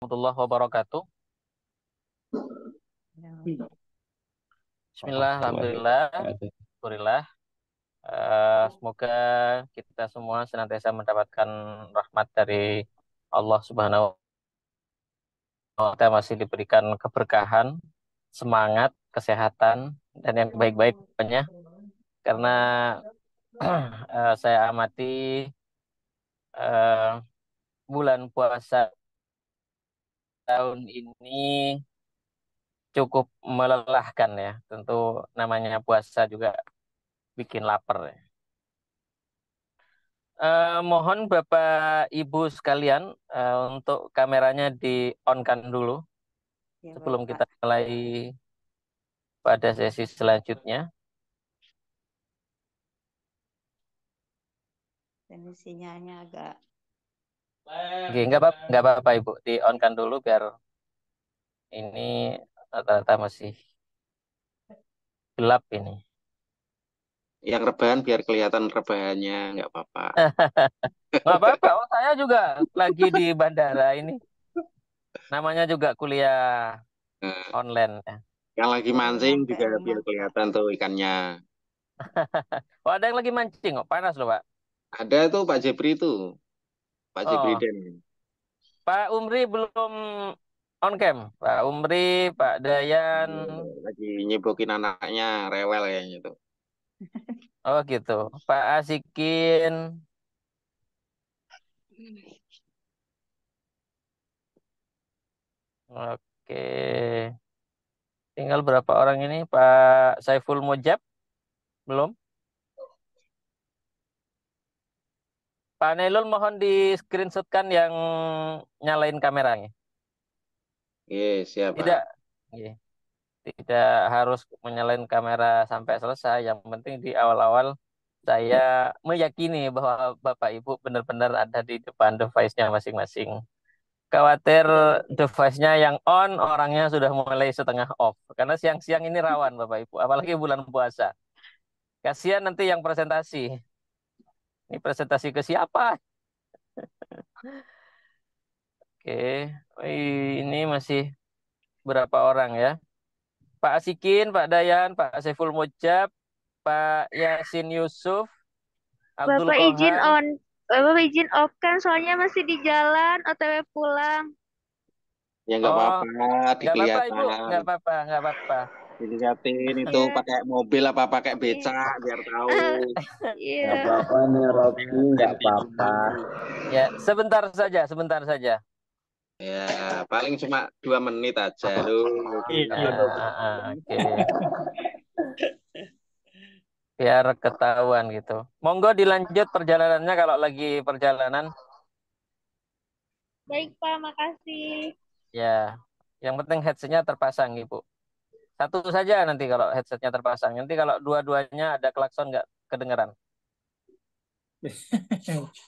Warahmatullahi wabarakatuh. Bismillah, Warahmatullahi alhamdulillah, wabarakatuh. alhamdulillah. Semoga kita semua senantiasa mendapatkan rahmat dari Allah Subhanahu wa Ta'ala, masih diberikan keberkahan, semangat, kesehatan, dan yang baik-baik pokoknya. Karena saya amati eh, bulan puasa tahun ini cukup melelahkan ya. Tentu namanya puasa juga bikin lapar ya. Mohon Bapak Ibu sekalian untuk kameranya di-on-kan dulu Ya, sebelum Bapak. kita mulai pada sesi selanjutnya. Ini sinyalnya agak Oke, nggak apa-apa Ibu, di-on-kan dulu biar ini rata-rata masih gelap ini. Yang rebahan biar kelihatan rebahannya, nggak apa-apa. Nggak apa-apa, oh saya juga lagi di bandara ini. Namanya juga kuliah Nah, online ya. yang lagi baru mancing nyampe juga rumah, biar Pak. kelihatan tuh ikannya. Oh ada yang lagi mancing kok, panas loh Pak. Ada tuh Pak Jepri tuh, Pak Jepri Oh, Den. Pak Umri belum on cam. Pak Umri, Pak Dayan. Lagi nyibukin anaknya, rewel kayaknya tuh. Oh gitu. Pak Asikin. Oke. Tinggal berapa orang ini? Pak Saiful Mujab belum. Pak Nelul mohon di screenshotkan yang nyalain kameranya. Iya, Tidak. siapa? Iya. Tidak harus menyalain kamera sampai selesai. Yang penting di awal-awal saya meyakini bahwa Bapak Ibu benar-benar ada di depan device-nya masing-masing. Khawatir device-nya yang on, orangnya sudah mulai setengah off. Karena siang-siang ini rawan, Bapak Ibu. Apalagi bulan puasa. Kasihan nanti yang presentasi. Ini presentasi ke siapa? Oke, ini masih berapa orang ya? Pak Asikin, Pak Dayan, Pak Saiful Mujab, Pak Yasin Yusuf, Abdul Bapak izin Kohar. on, Bapak izin off kan soalnya masih di jalan, OTW pulang. Ya nggak Oh, apa-apa, nggak apa-apa Ibu, dikelihatan. nggak apa-apa, nggak apa-apa. Dilihatin itu Ya, pakai mobil apa pakai iya. becak biar tahu. Iya. Nggak apa-apa nih Rocky, nggak apa-apa. Ya, sebentar saja, sebentar saja. Ya, paling cuma 2 menit aja loh. Ya, Gitu loh. oke. Biar ketahuan gitu. Monggo dilanjut perjalanannya kalau lagi perjalanan. Baik Pak, makasih. Ya, yang penting headsetnya terpasang, Ibu. Satu saja nanti kalau headsetnya terpasang. Nanti kalau dua-duanya ada klakson nggak kedengeran.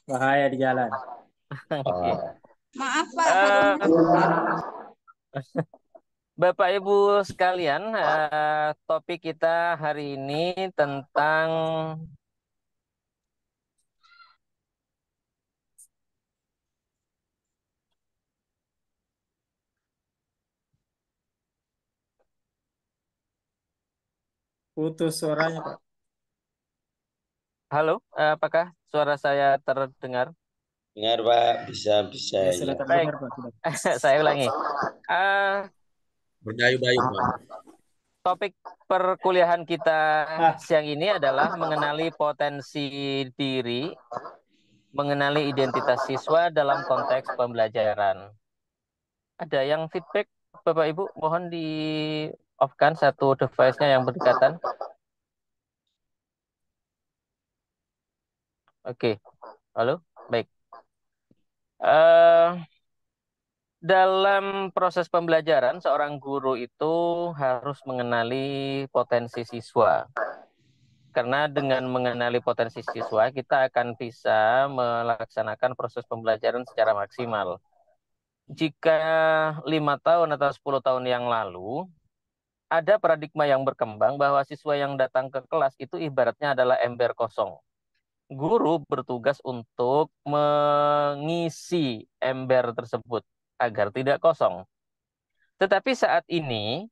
Bahaya di jalan. Oke. Maaf, Pak, Eh, barusan. Bapak Ibu sekalian, topik kita hari ini tentang Putus suaranya, Pak. halo, apakah suara saya terdengar? Dengar Pak, bisa Ya, ya. sudah Baik, terdengar, Pak. Sudah. saya ulangi. Eh, Berdayu-dayu Pak. Topik perkuliahan kita Ah, siang ini adalah mengenali potensi diri, mengenali identitas siswa dalam konteks pembelajaran. Ada yang feedback, Bapak Ibu? Mohon di off-kan satu device-nya yang berdekatan. Oke, halo, baik. Eh, dalam proses pembelajaran, seorang guru itu harus mengenali potensi siswa. Karena dengan mengenali potensi siswa, kita akan bisa melaksanakan proses pembelajaran secara maksimal. Jika 5 tahun atau 10 tahun yang lalu, ada paradigma yang berkembang bahwa siswa yang datang ke kelas itu ibaratnya adalah ember kosong. Guru bertugas untuk mengisi ember tersebut. agar tidak kosong. Tetapi saat ini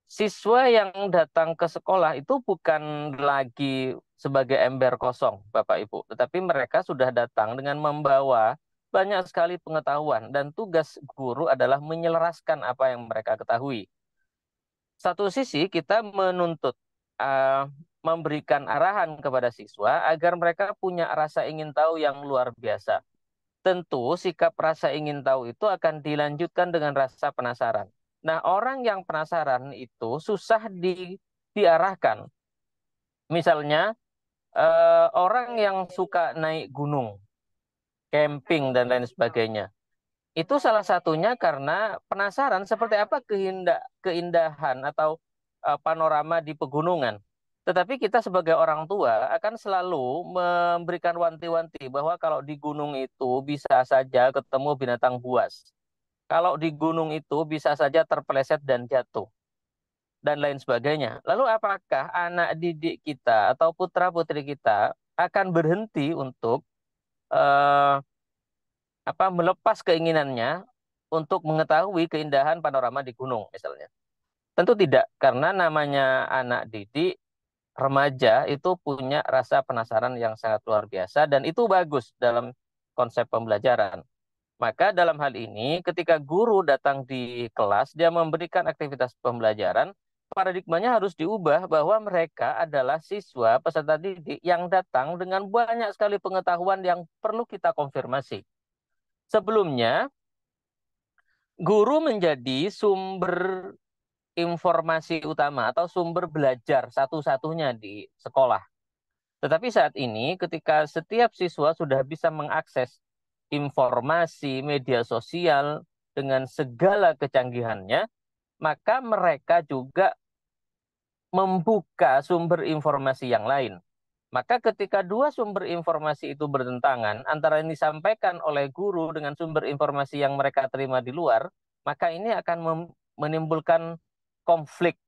siswa yang datang ke sekolah itu bukan lagi sebagai ember kosong, Bapak Ibu, tetapi mereka sudah datang dengan membawa banyak sekali pengetahuan dan tugas guru adalah menyelaraskan apa yang mereka ketahui. Satu sisi kita menuntut memberikan arahan kepada siswa agar mereka punya rasa ingin tahu yang luar biasa. Tentu sikap rasa ingin tahu itu akan dilanjutkan dengan rasa penasaran. Nah, orang yang penasaran itu susah diarahkan. Misalnya, orang yang suka naik gunung, camping, dan lain sebagainya. Itu salah satunya karena penasaran seperti apa keindahan atau panorama di pegunungan. Tetapi kita sebagai orang tua akan selalu memberikan wanti-wanti bahwa kalau di gunung itu bisa saja ketemu binatang buas. Kalau di gunung itu bisa saja terpeleset dan jatuh, dan lain sebagainya. Lalu apakah anak didik kita atau putra-putri kita akan berhenti untuk eh, melepas keinginannya untuk mengetahui keindahan panorama di gunung misalnya? Tentu tidak, karena namanya anak didik, remaja itu punya rasa penasaran yang sangat luar biasa dan itu bagus dalam konsep pembelajaran. Maka dalam hal ini ketika guru datang di kelas, dia memberikan aktivitas pembelajaran, paradigmanya harus diubah bahwa mereka adalah siswa peserta didik yang datang dengan banyak sekali pengetahuan yang perlu kita konfirmasi. Sebelumnya, guru menjadi sumber informasi utama atau sumber belajar satu-satunya di sekolah. Tetapi saat ini ketika setiap siswa sudah bisa mengakses informasi media sosial dengan segala kecanggihannya, maka mereka juga membuka sumber informasi yang lain. Maka ketika dua sumber informasi itu bertentangan, antara yang disampaikan oleh guru dengan sumber informasi yang mereka terima di luar, maka ini akan menimbulkan konflik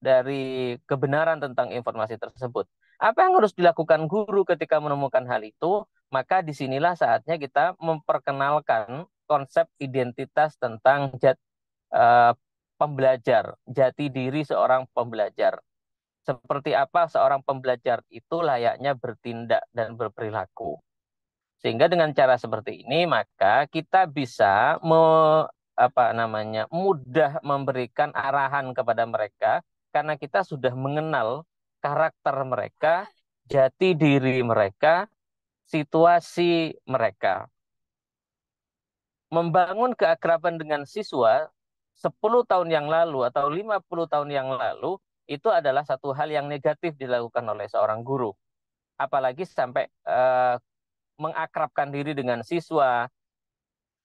dari kebenaran tentang informasi tersebut. Apa yang harus dilakukan guru ketika menemukan hal itu? Maka disinilah saatnya kita memperkenalkan konsep identitas tentang pembelajar, jati diri seorang pembelajar. Seperti apa seorang pembelajar itu layaknya bertindak dan berperilaku. Sehingga dengan cara seperti ini, maka kita bisa mudah memberikan arahan kepada mereka karena kita sudah mengenal karakter mereka, jati diri mereka, situasi mereka. Membangun keakraban dengan siswa 10 tahun yang lalu atau 50 tahun yang lalu itu adalah satu hal yang negatif dilakukan oleh seorang guru. Apalagi sampai mengakrabkan diri dengan siswa,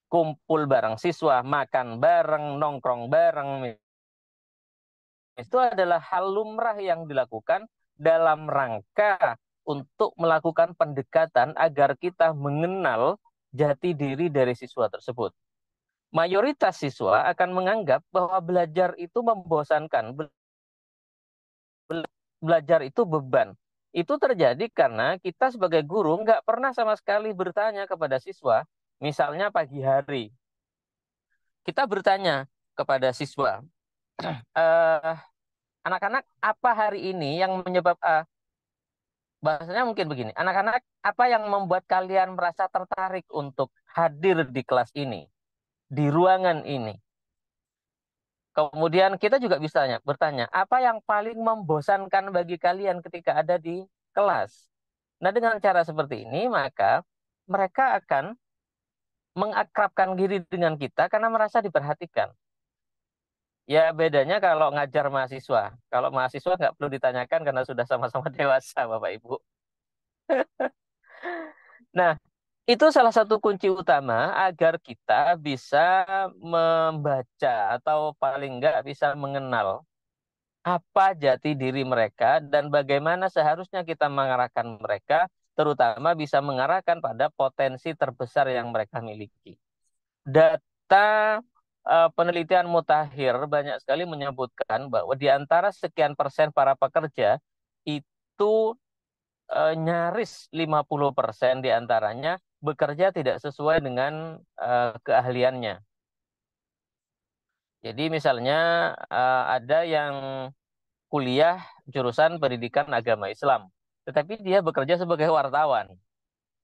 kumpul bareng siswa, makan bareng, nongkrong bareng. Itu adalah hal lumrah yang dilakukan dalam rangka untuk melakukan pendekatan agar kita mengenal jati diri dari siswa tersebut. Mayoritas siswa akan menganggap bahwa belajar itu membosankan, belajar itu beban. Itu terjadi karena kita sebagai guru nggak pernah sama sekali bertanya kepada siswa, misalnya pagi hari. Kita bertanya kepada siswa, anak-anak apa hari ini yang menyebabkan, bahasanya mungkin begini, anak-anak apa yang membuat kalian merasa tertarik untuk hadir di kelas ini, di ruangan ini? Kemudian kita juga bisa bertanya, apa yang paling membosankan bagi kalian ketika ada di kelas? Nah, dengan cara seperti ini, maka mereka akan mengakrabkan diri dengan kita karena merasa diperhatikan. Ya, bedanya kalau ngajar mahasiswa. Kalau mahasiswa nggak perlu ditanyakan karena sudah sama-sama dewasa, Bapak Ibu. Nah, itu salah satu kunci utama agar kita bisa membaca atau paling nggak bisa mengenal apa jati diri mereka dan bagaimana seharusnya kita mengarahkan mereka, terutama bisa mengarahkan pada potensi terbesar yang mereka miliki. Data penelitian mutakhir banyak sekali menyebutkan bahwa di antara sekian persen para pekerja itu nyaris 50% di antaranya bekerja tidak sesuai dengan keahliannya. Jadi misalnya ada yang kuliah jurusan pendidikan agama Islam, tetapi dia bekerja sebagai wartawan.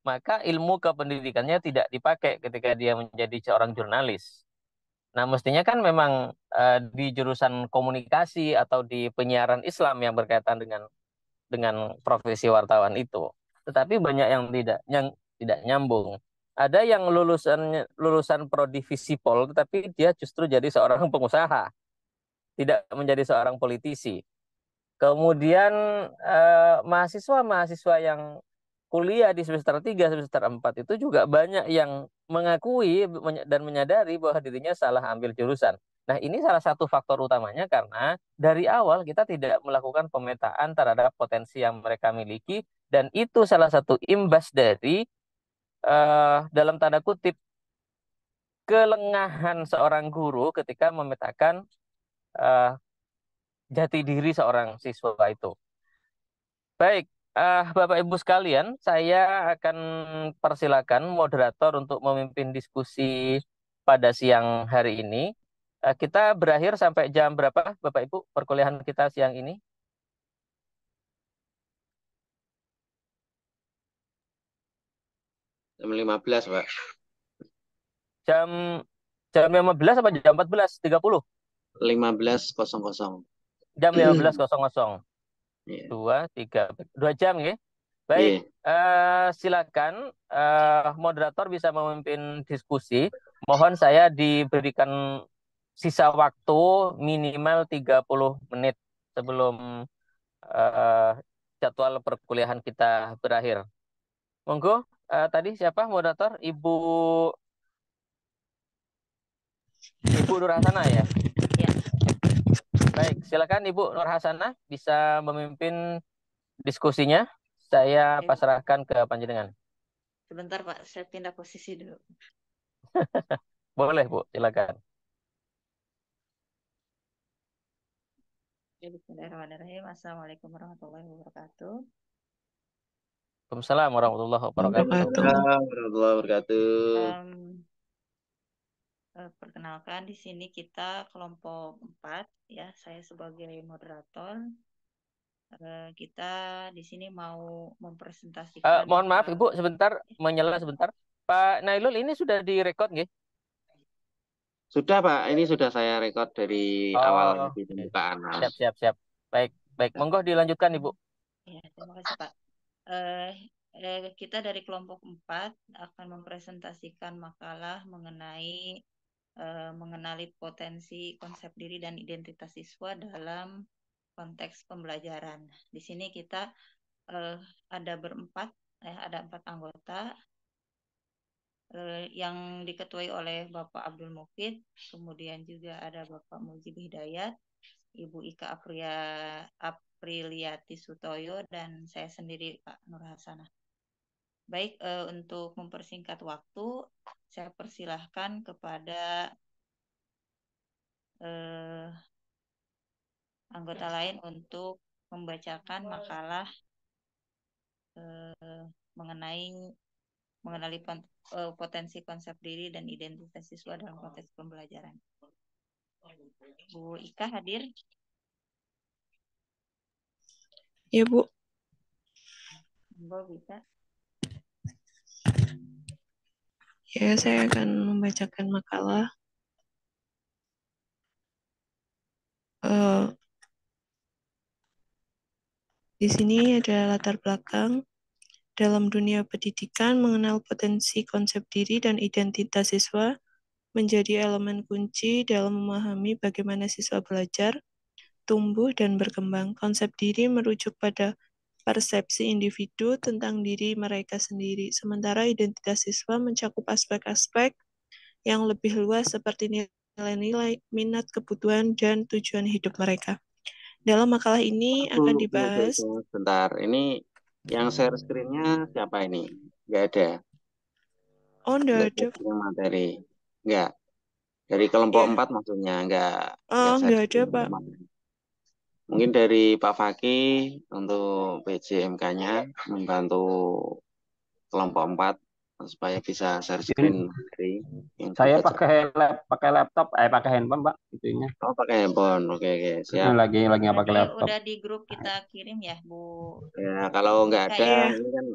Maka ilmu kependidikannya tidak dipakai ketika dia menjadi seorang jurnalis. Nah, mestinya kan memang di jurusan komunikasi atau di penyiaran Islam yang berkaitan dengan profesi wartawan itu. Tetapi banyak yang tidak nyambung. Ada yang lulusan prodi Visipol, tetapi dia justru jadi seorang pengusaha, tidak menjadi seorang politisi. Kemudian mahasiswa-mahasiswa yang kuliah di semester 3, semester 4 itu juga banyak yang mengakui dan menyadari bahwa dirinya salah ambil jurusan. Nah, ini salah satu faktor utamanya karena dari awal kita tidak melakukan pemetaan terhadap potensi yang mereka miliki, dan itu salah satu imbas dari dalam tanda kutip kelengahan seorang guru ketika memetakan eh, jati diri seorang siswa itu. Baik, Bapak Ibu sekalian, saya akan persilakan moderator untuk memimpin diskusi pada siang hari ini. Kita berakhir sampai jam berapa, Bapak Ibu, perkuliahan kita siang ini? Jam 15, Pak. Jam jam 15 apa jam 14.30? 15.00. Jam 15.00. Iya. 2 jam ya. Baik, Iya. silakan moderator bisa memimpin diskusi. Mohon saya diberikan sisa waktu minimal 30 menit sebelum eh, jadwal perkuliahan kita berakhir. Monggo, tadi siapa moderator? Ibu Nur Hasana ya? Ya. Baik, silakan Ibu Nur Hasana bisa memimpin diskusinya. Saya Oke. pasrahkan ke panjenengan. Sebentar Pak, saya pindah posisi dulu. Boleh Bu, silakan. Oke, bismillahirrahmanirrahim. Assalamualaikum warahmatullahi wabarakatuh. Waalaikumsalam warahmatullahi wabarakatuh. Waalaikumsalam warahmatullahi wabarakatuh. Perkenalkan, di sini kita kelompok 4 ya. Saya sebagai moderator. Kita di sini mau mempresentasikan Mohon maaf Ibu, sebentar menyela sebentar. Pak Nailul, ini sudah direkod nggih? Sudah, Pak. Ini sudah saya rekod dari awal di pembukaan. Siap. Baik. Monggo dilanjutkan Ibu. Ya, terima kasih Pak. Kita dari kelompok 4 akan mempresentasikan makalah mengenai mengenali potensi konsep diri dan identitas siswa dalam konteks pembelajaran. Di sini kita ada ada 4 anggota yang diketuai oleh Bapak Abdul Mukid, kemudian juga ada Bapak Mujib Hidayat, Ibu Ika Apriliati Sutoyo, dan saya sendiri Pak Nur Hasanah. Baik, untuk mempersingkat waktu, saya persilahkan kepada anggota lain untuk membacakan makalah mengenali potensi konsep diri dan identitas siswa dalam konteks pembelajaran. Bu Ika hadir? Ya, Bu. Bu bisa. Ya, saya akan membacakan makalah. Di sini ada latar belakang dalam dunia pendidikan. Mengenal potensi konsep diri dan identitas siswa menjadi elemen kunci dalam memahami bagaimana siswa belajar, tumbuh, dan berkembang. Konsep diri merujuk pada persepsi individu tentang diri mereka sendiri, sementara identitas siswa mencakup aspek-aspek yang lebih luas seperti nilai-nilai, minat, kebutuhan, dan tujuan hidup mereka. Dalam makalah ini akan dibahas... Bentar, ini yang share screen-nya siapa ini? Nggak ada. Oh, nggak ada. Materi. Nggak. Dari kelompok 4 maksudnya. Nggak nggak ada, Pak. Mungkin dari Pak Fakih untuk PJMK-nya membantu kelompok 4. supaya bisa share Ini screen dari yang saya dibaca. pakai laptop, pakai handphone, Pak, itunya. Oh, pakai handphone. Oke, siap. Lagi nggak pakai Berarti laptop. udah di grup kita kirim ya, Bu Ya, kalau nggak Ika ada, ya? Iya. ini kan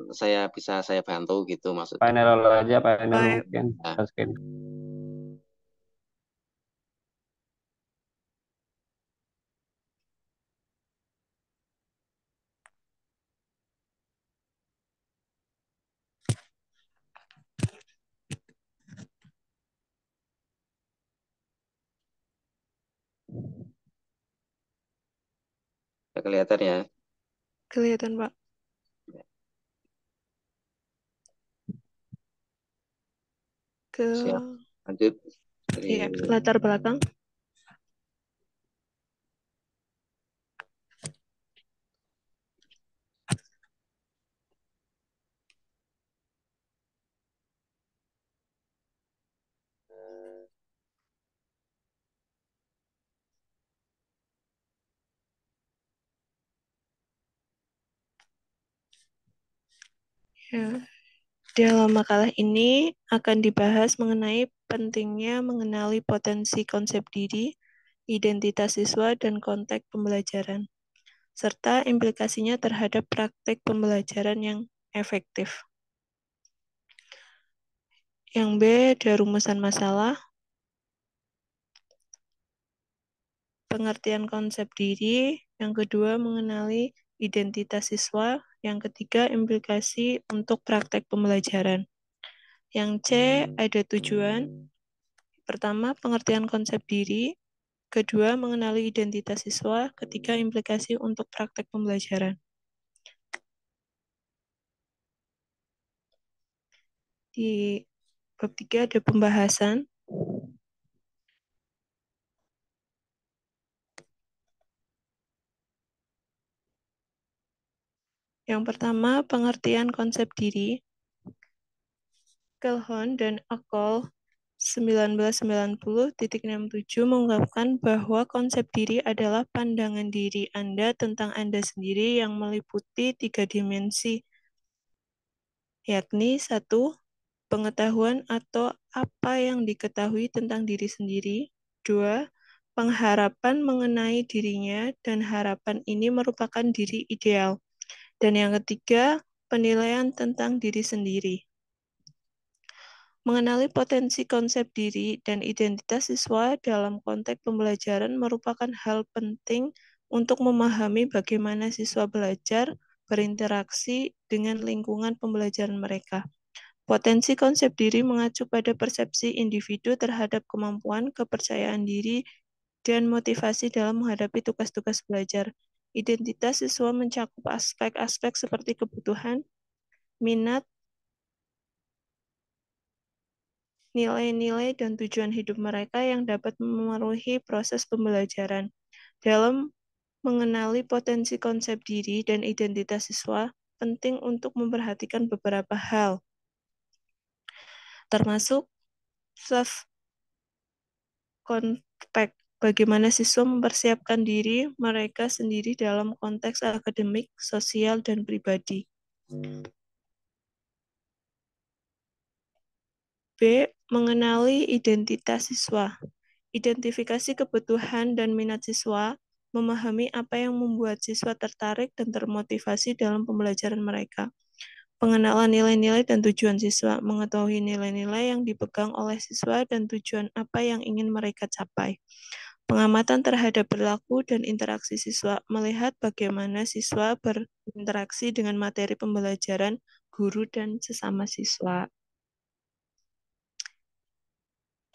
saya bantu gitu maksudnya. Panel aja, panel Oh, ya. mungkin. Nah, Touchscreen. udah kelihatan ya. Kelihatan, Pak. Ke Siap. Lanjut. Dari ya, latar belakang. Ya. Dalam makalah ini akan dibahas mengenai pentingnya mengenali potensi konsep diri, identitas siswa, dan konteks pembelajaran, serta implikasinya terhadap praktik pembelajaran yang efektif. Yang B, ada rumusan masalah, pengertian konsep diri, yang kedua mengenali identitas siswa, yang ketiga implikasi untuk praktek pembelajaran. Yang C, ada tujuan. Pertama, pengertian konsep diri, kedua, mengenali identitas siswa, ketiga, implikasi untuk praktek pembelajaran. Di bab 3 ada pembahasan. Yang pertama, pengertian konsep diri. Calhoun dan Akol 1990-67 mengungkapkan bahwa konsep diri adalah pandangan diri Anda tentang Anda sendiri yang meliputi 3 dimensi, yakni 1. Pengetahuan atau apa yang diketahui tentang diri sendiri. 2. Pengharapan mengenai dirinya dan harapan ini merupakan diri ideal. Dan yang ketiga, penilaian tentang diri sendiri. Mengenali potensi konsep diri dan identitas siswa dalam konteks pembelajaran merupakan hal penting untuk memahami bagaimana siswa belajar berinteraksi dengan lingkungan pembelajaran mereka. Potensi konsep diri mengacu pada persepsi individu terhadap kemampuan, kepercayaan diri, dan motivasi dalam menghadapi tugas-tugas belajar. Identitas siswa mencakup aspek-aspek seperti kebutuhan, minat, nilai-nilai, dan tujuan hidup mereka yang dapat memenuhi proses pembelajaran. Dalam mengenali potensi konsep diri dan identitas siswa, penting untuk memperhatikan beberapa hal, termasuk self-contact, bagaimana siswa mempersiapkan diri mereka sendiri dalam konteks akademik, sosial, dan pribadi. B. Mengenali identitas siswa. Identifikasi kebutuhan dan minat siswa, memahami apa yang membuat siswa tertarik dan termotivasi dalam pembelajaran mereka. Pengenalan nilai-nilai dan tujuan siswa, mengetahui nilai-nilai yang dipegang oleh siswa dan tujuan apa yang ingin mereka capai. Pengamatan terhadap perilaku dan interaksi siswa, melihat bagaimana siswa berinteraksi dengan materi pembelajaran, guru, dan sesama siswa.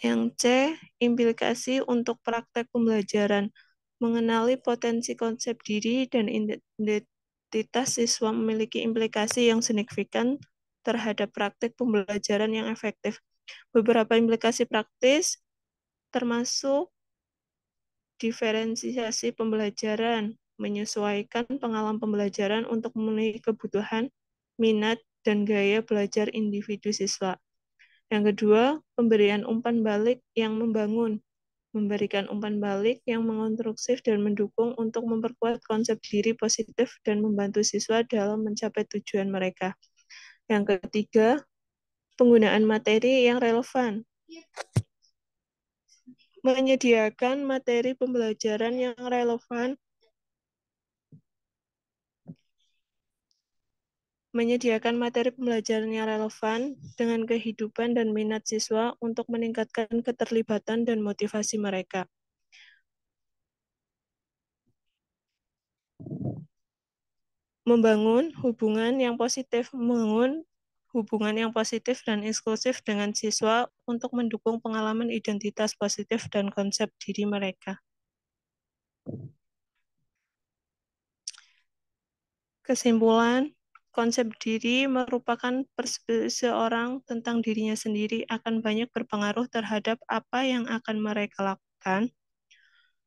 Yang C, implikasi untuk praktek pembelajaran, mengenali potensi konsep diri dan identitas siswa memiliki implikasi yang signifikan terhadap praktek pembelajaran yang efektif. Beberapa implikasi praktis termasuk diferensiasi pembelajaran, menyesuaikan pengalaman pembelajaran untuk memenuhi kebutuhan, minat, dan gaya belajar individu siswa. Yang kedua, pemberian umpan balik yang membangun, memberikan umpan balik yang mengonstruksif dan mendukung untuk memperkuat konsep diri positif dan membantu siswa dalam mencapai tujuan mereka. Yang ketiga, Penggunaan materi yang relevan. Menyediakan materi pembelajaran yang relevan. Menyediakan materi pembelajaran yang relevan dengan kehidupan dan minat siswa untuk meningkatkan keterlibatan dan motivasi mereka. Membangun hubungan yang positif dan inklusif dengan siswa untuk mendukung pengalaman identitas positif dan konsep diri mereka. Kesimpulan, konsep diri merupakan perspektif seseorang tentang dirinya sendiri akan banyak berpengaruh terhadap apa yang akan mereka lakukan.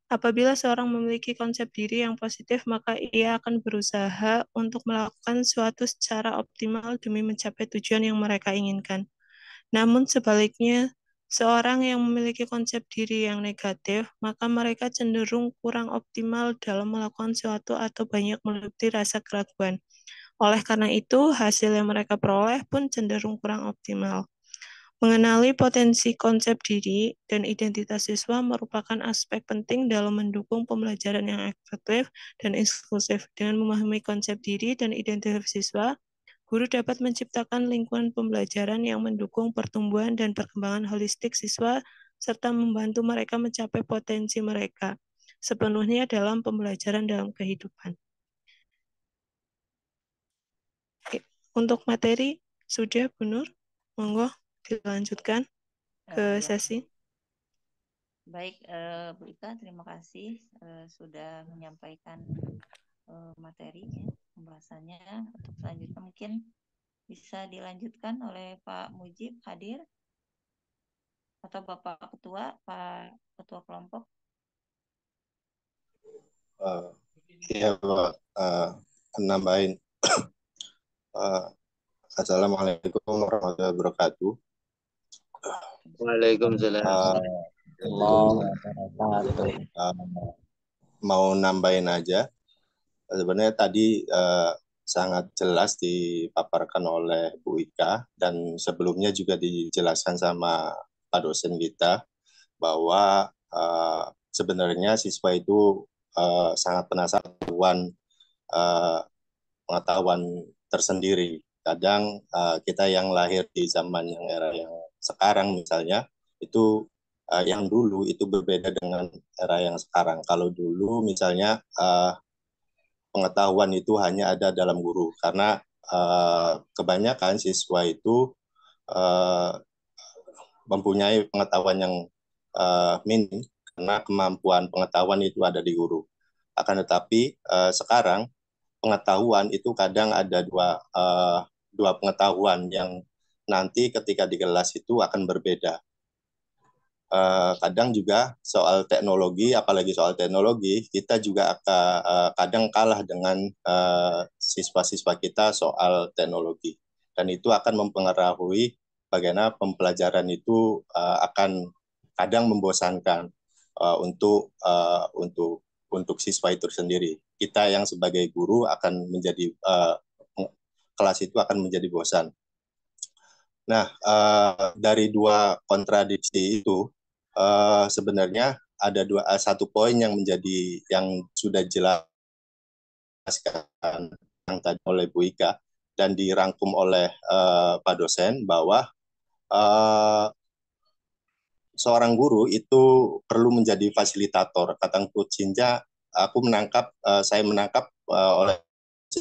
Apabila seorang memiliki konsep diri yang positif, maka ia akan berusaha untuk melakukan sesuatu secara optimal demi mencapai tujuan yang mereka inginkan. Namun sebaliknya, seorang yang memiliki konsep diri yang negatif, maka mereka cenderung kurang optimal dalam melakukan sesuatu atau banyak meliputi rasa keraguan. Oleh karena itu, hasil yang mereka peroleh pun cenderung kurang optimal. Mengenali potensi konsep diri dan identitas siswa merupakan aspek penting dalam mendukung pembelajaran yang efektif dan inklusif. Dengan memahami konsep diri dan identitas siswa, guru dapat menciptakan lingkungan pembelajaran yang mendukung pertumbuhan dan perkembangan holistik siswa, serta membantu mereka mencapai potensi mereka sepenuhnya dalam pembelajaran dalam kehidupan. Oke. Untuk materi, sudah Bu Nur? Monggo dilanjutkan ke sesi. Baik, Bu Ika, terima kasih sudah menyampaikan materinya, pembahasannya. Untuk selanjutnya mungkin bisa dilanjutkan oleh Pak Mujib hadir atau Bapak Ketua, Pak Ketua Kelompok. Iya, Pak. Nambahin. Assalamualaikum warahmatullahi wabarakatuh. Waalaikumsalam. Mau nambahin aja. Sebenarnya tadi sangat jelas dipaparkan oleh Bu Ika dan sebelumnya juga dijelaskan sama Pak dosen kita bahwa sebenarnya siswa itu sangat penasaran pengetahuan tersendiri. Kadang kita yang lahir di zaman yang era yang sekarang misalnya itu yang dulu itu berbeda dengan era yang sekarang. Kalau dulu misalnya pengetahuan itu hanya ada dalam guru karena kebanyakan siswa itu mempunyai pengetahuan yang minim karena kemampuan pengetahuan itu ada di guru. Akan tetapi sekarang pengetahuan itu kadang ada dua pengetahuan yang nanti ketika di kelas itu akan berbeda. Kadang juga soal teknologi, apalagi soal teknologi, kita juga kadang kalah dengan siswa-siswa kita soal teknologi. Dan itu akan mempengaruhi bagaimana pembelajaran itu akan kadang membosankan untuk siswa itu sendiri. Kita yang sebagai guru akan menjadi kelas itu akan menjadi bosan. Nah, dari dua kontradiksi itu sebenarnya ada satu poin yang sudah jelaskan yang tadi oleh Bu Ika dan dirangkum oleh Pak dosen bahwa seorang guru itu perlu menjadi fasilitator. Kata kuncinya saya menangkap oleh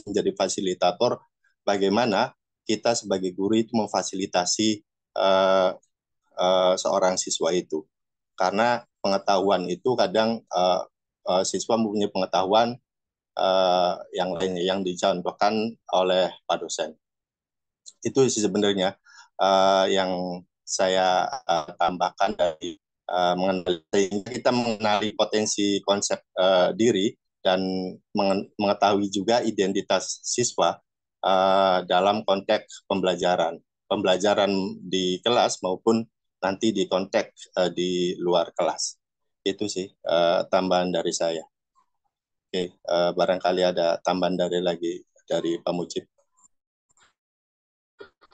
menjadi fasilitator bagaimana kita sebagai guru itu memfasilitasi seorang siswa itu. Karena pengetahuan itu kadang siswa mempunyai pengetahuan yang lainnya yang dicontohkan oleh Pak dosen. Itu sih sebenarnya yang saya tambahkan dari sehingga kita mengenali potensi konsep diri dan mengetahui juga identitas siswa dalam konteks pembelajaran di kelas maupun nanti di konteks di luar kelas. Itu sih tambahan dari saya. Oke, barangkali ada tambahan dari Pak Mujib.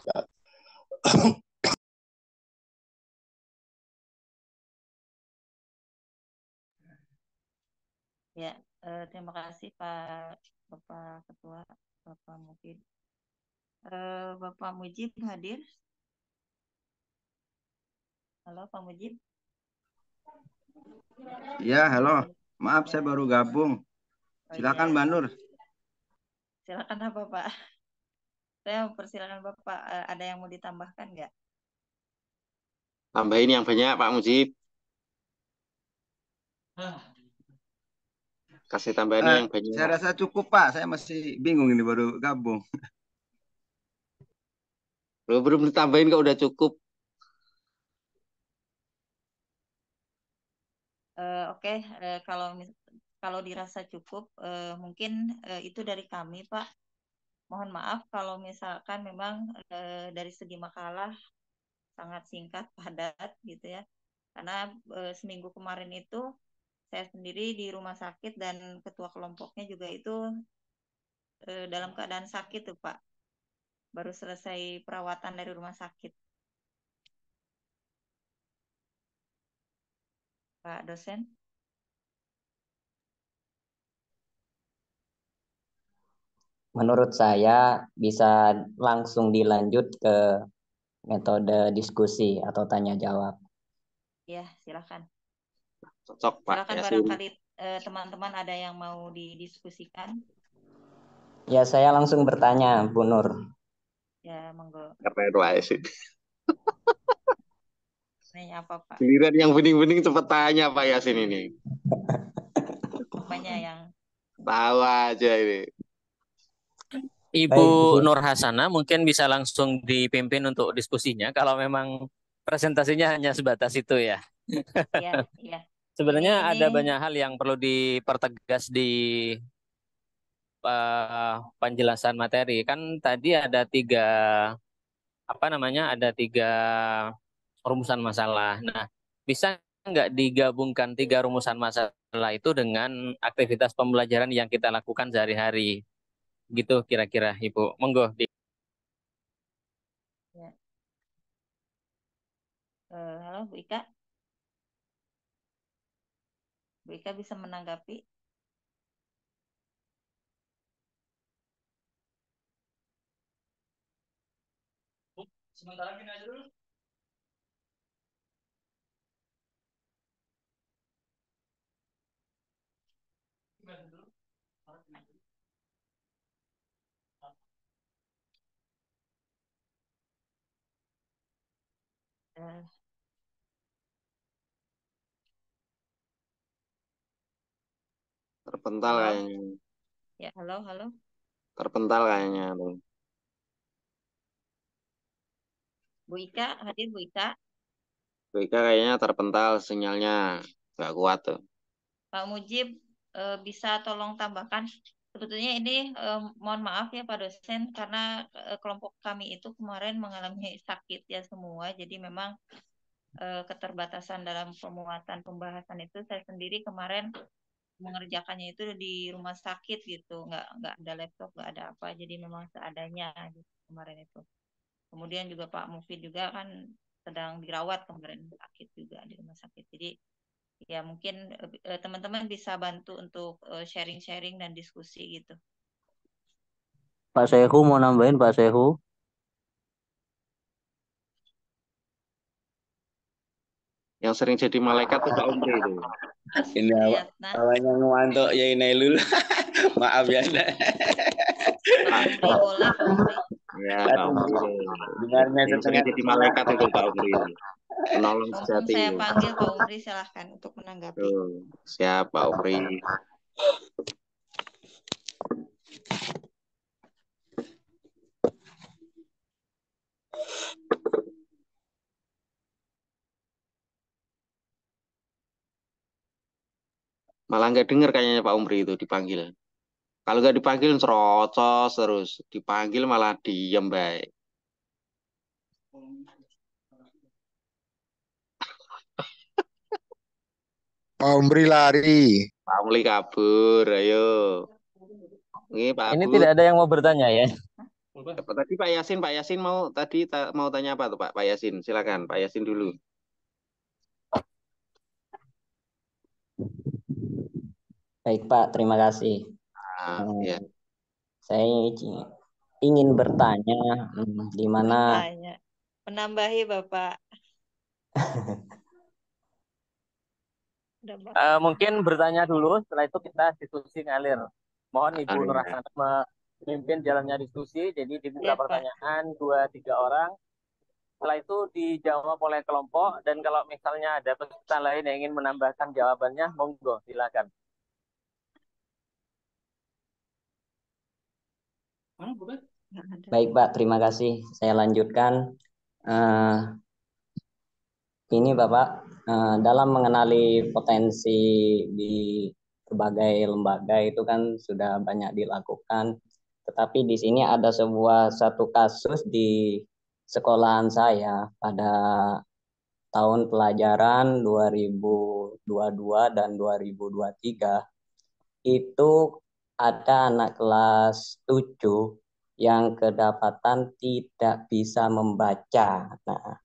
Ya. Ya, terima kasih Pak Bapak Ketua, Bapak Mufid. Bapak Mujib hadir? Halo Pak Mujib. Ya, halo. Maaf, saya baru gabung. Oh Silakan, iya, Mbak Nur. silakan apa Pak? Saya mempersilakan Bapak, ada yang mau ditambahkan nggak? Tambahin yang banyak Pak Mujib. Kasih tambahan yang Saya banyak. rasa cukup, Pak. Saya masih bingung ini baru gabung. Belum ditambahin kok udah cukup. Oke, kalau dirasa cukup, mungkin itu dari kami Pak. Mohon maaf kalau misalkan memang dari segi makalah sangat singkat, padat gitu ya. Karena seminggu kemarin itu saya sendiri di rumah sakit dan ketua kelompoknya juga itu dalam keadaan sakit tuh Pak. Baru selesai perawatan dari rumah sakit. Pak dosen. Menurut saya bisa langsung dilanjut ke metode diskusi atau tanya jawab. Ya, silakan. Cocok Pak Silakan Yasin. barangkali teman-teman ada yang mau didiskusikan. Ya, saya langsung bertanya, Bu Nur. Ya, monggo. Keren Pak Yasin. Nanya apa Pak? Giliran yang bening-bening cepet tanya Pak Yasin ini. Apanya yang Tahu aja ini. Ibu Nur Hasana mungkin bisa langsung dipimpin untuk diskusinya kalau memang presentasinya hanya sebatas itu ya. Iya, iya. Sebenarnya Ini ada banyak hal yang perlu dipertegas di penjelasan materi. Kan tadi ada ada tiga rumusan masalah. Nah, bisa nggak digabungkan tiga rumusan masalah itu dengan aktivitas pembelajaran yang kita lakukan sehari-hari? Gitu kira-kira, Ibu. Monggo. ya. Halo Bu Ika. Bu Ika bisa menanggapi? Sementara gini aja dulu. Eh, Terpental halo. kayaknya. Ya, halo, halo. Terpental kayaknya. Bu Ika, hadir Bu Ika. Bu Ika kayaknya terpental sinyalnya. Nggak kuat tuh. Pak Mujib, bisa tolong tambahkan. Sebetulnya ini mohon maaf ya Pak dosen karena kelompok kami itu kemarin mengalami sakit ya semua. Jadi memang keterbatasan dalam pemuatan pembahasan itu saya sendiri kemarin mengerjakannya itu di rumah sakit gitu, nggak ada laptop, nggak ada apa, jadi memang seadanya gitu kemarin itu. Kemudian juga Pak Mufid juga kan sedang dirawat kemarin sakit juga di rumah sakit. Jadi ya mungkin teman-teman bisa bantu untuk sharing-sharing dan diskusi gitu. Pak Sehu mau nambahin, Pak Sehu. Yang sering jadi malaikat tuh Pak Umri itu. Ini awalnya ngantuk ya Inailul. Maaf ya. Pak Umri boleh Pak Umri. Ya Pak Umri. Yang sering jadi malaikat itu Pak Umri. Penolong Mumpung sejati. saya panggil Pak Umri silahkan untuk menanggapi. Siap Pak Umri. Malah nggak dengar kayaknya Pak Umri itu dipanggil. Kalau nggak dipanggil cerocos terus. Dipanggil malah diem baik. Pak Umri lari. Pak Umri kabur, ayo. Ini Pak Ini Abud. tidak ada yang mau bertanya ya? Apa tadi Pak Yasin mau mau tanya apa tuh Pak Yasin? Silakan Pak Yasin dulu. Baik Pak, terima kasih. Ya. Saya ingin bertanya di mana Bertanya. Menambahi Bapak. Mungkin bertanya dulu, setelah itu kita diskusi ngalir. Mohon Ibu Nur ya. Hasanah memimpin jalannya diskusi, jadi dibuka Ya, Pak. pertanyaan 2-3 orang. Setelah itu dijawab oleh kelompok, dan kalau misalnya ada peserta lain yang ingin menambahkan jawabannya, monggo, silakan. Baik Pak, terima kasih. Saya lanjutkan. Ini Bapak, dalam mengenali potensi di berbagai lembaga itu kan sudah banyak dilakukan. Tetapi di sini ada satu kasus di sekolahan saya pada tahun pelajaran 2022 dan 2023. Itu ada anak kelas 7 yang kedapatan tidak bisa membaca. Nah,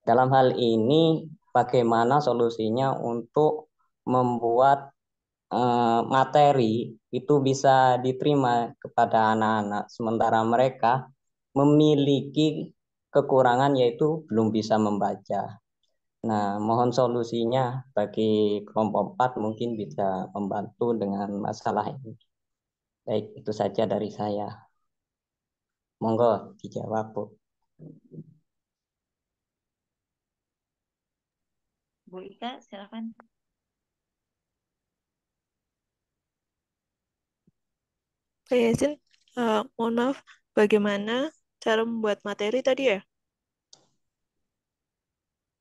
dalam hal ini bagaimana solusinya untuk membuat materi itu bisa diterima kepada anak-anak, sementara mereka memiliki kekurangan yaitu belum bisa membaca. Nah, mohon solusinya bagi kelompok 4 mungkin bisa membantu dengan masalah ini. Baik, itu saja dari saya. Monggo dijawab, Bu. Bu Ika, silakan. Pak Yasin, mohon maaf, bagaimana cara membuat materi tadi ya?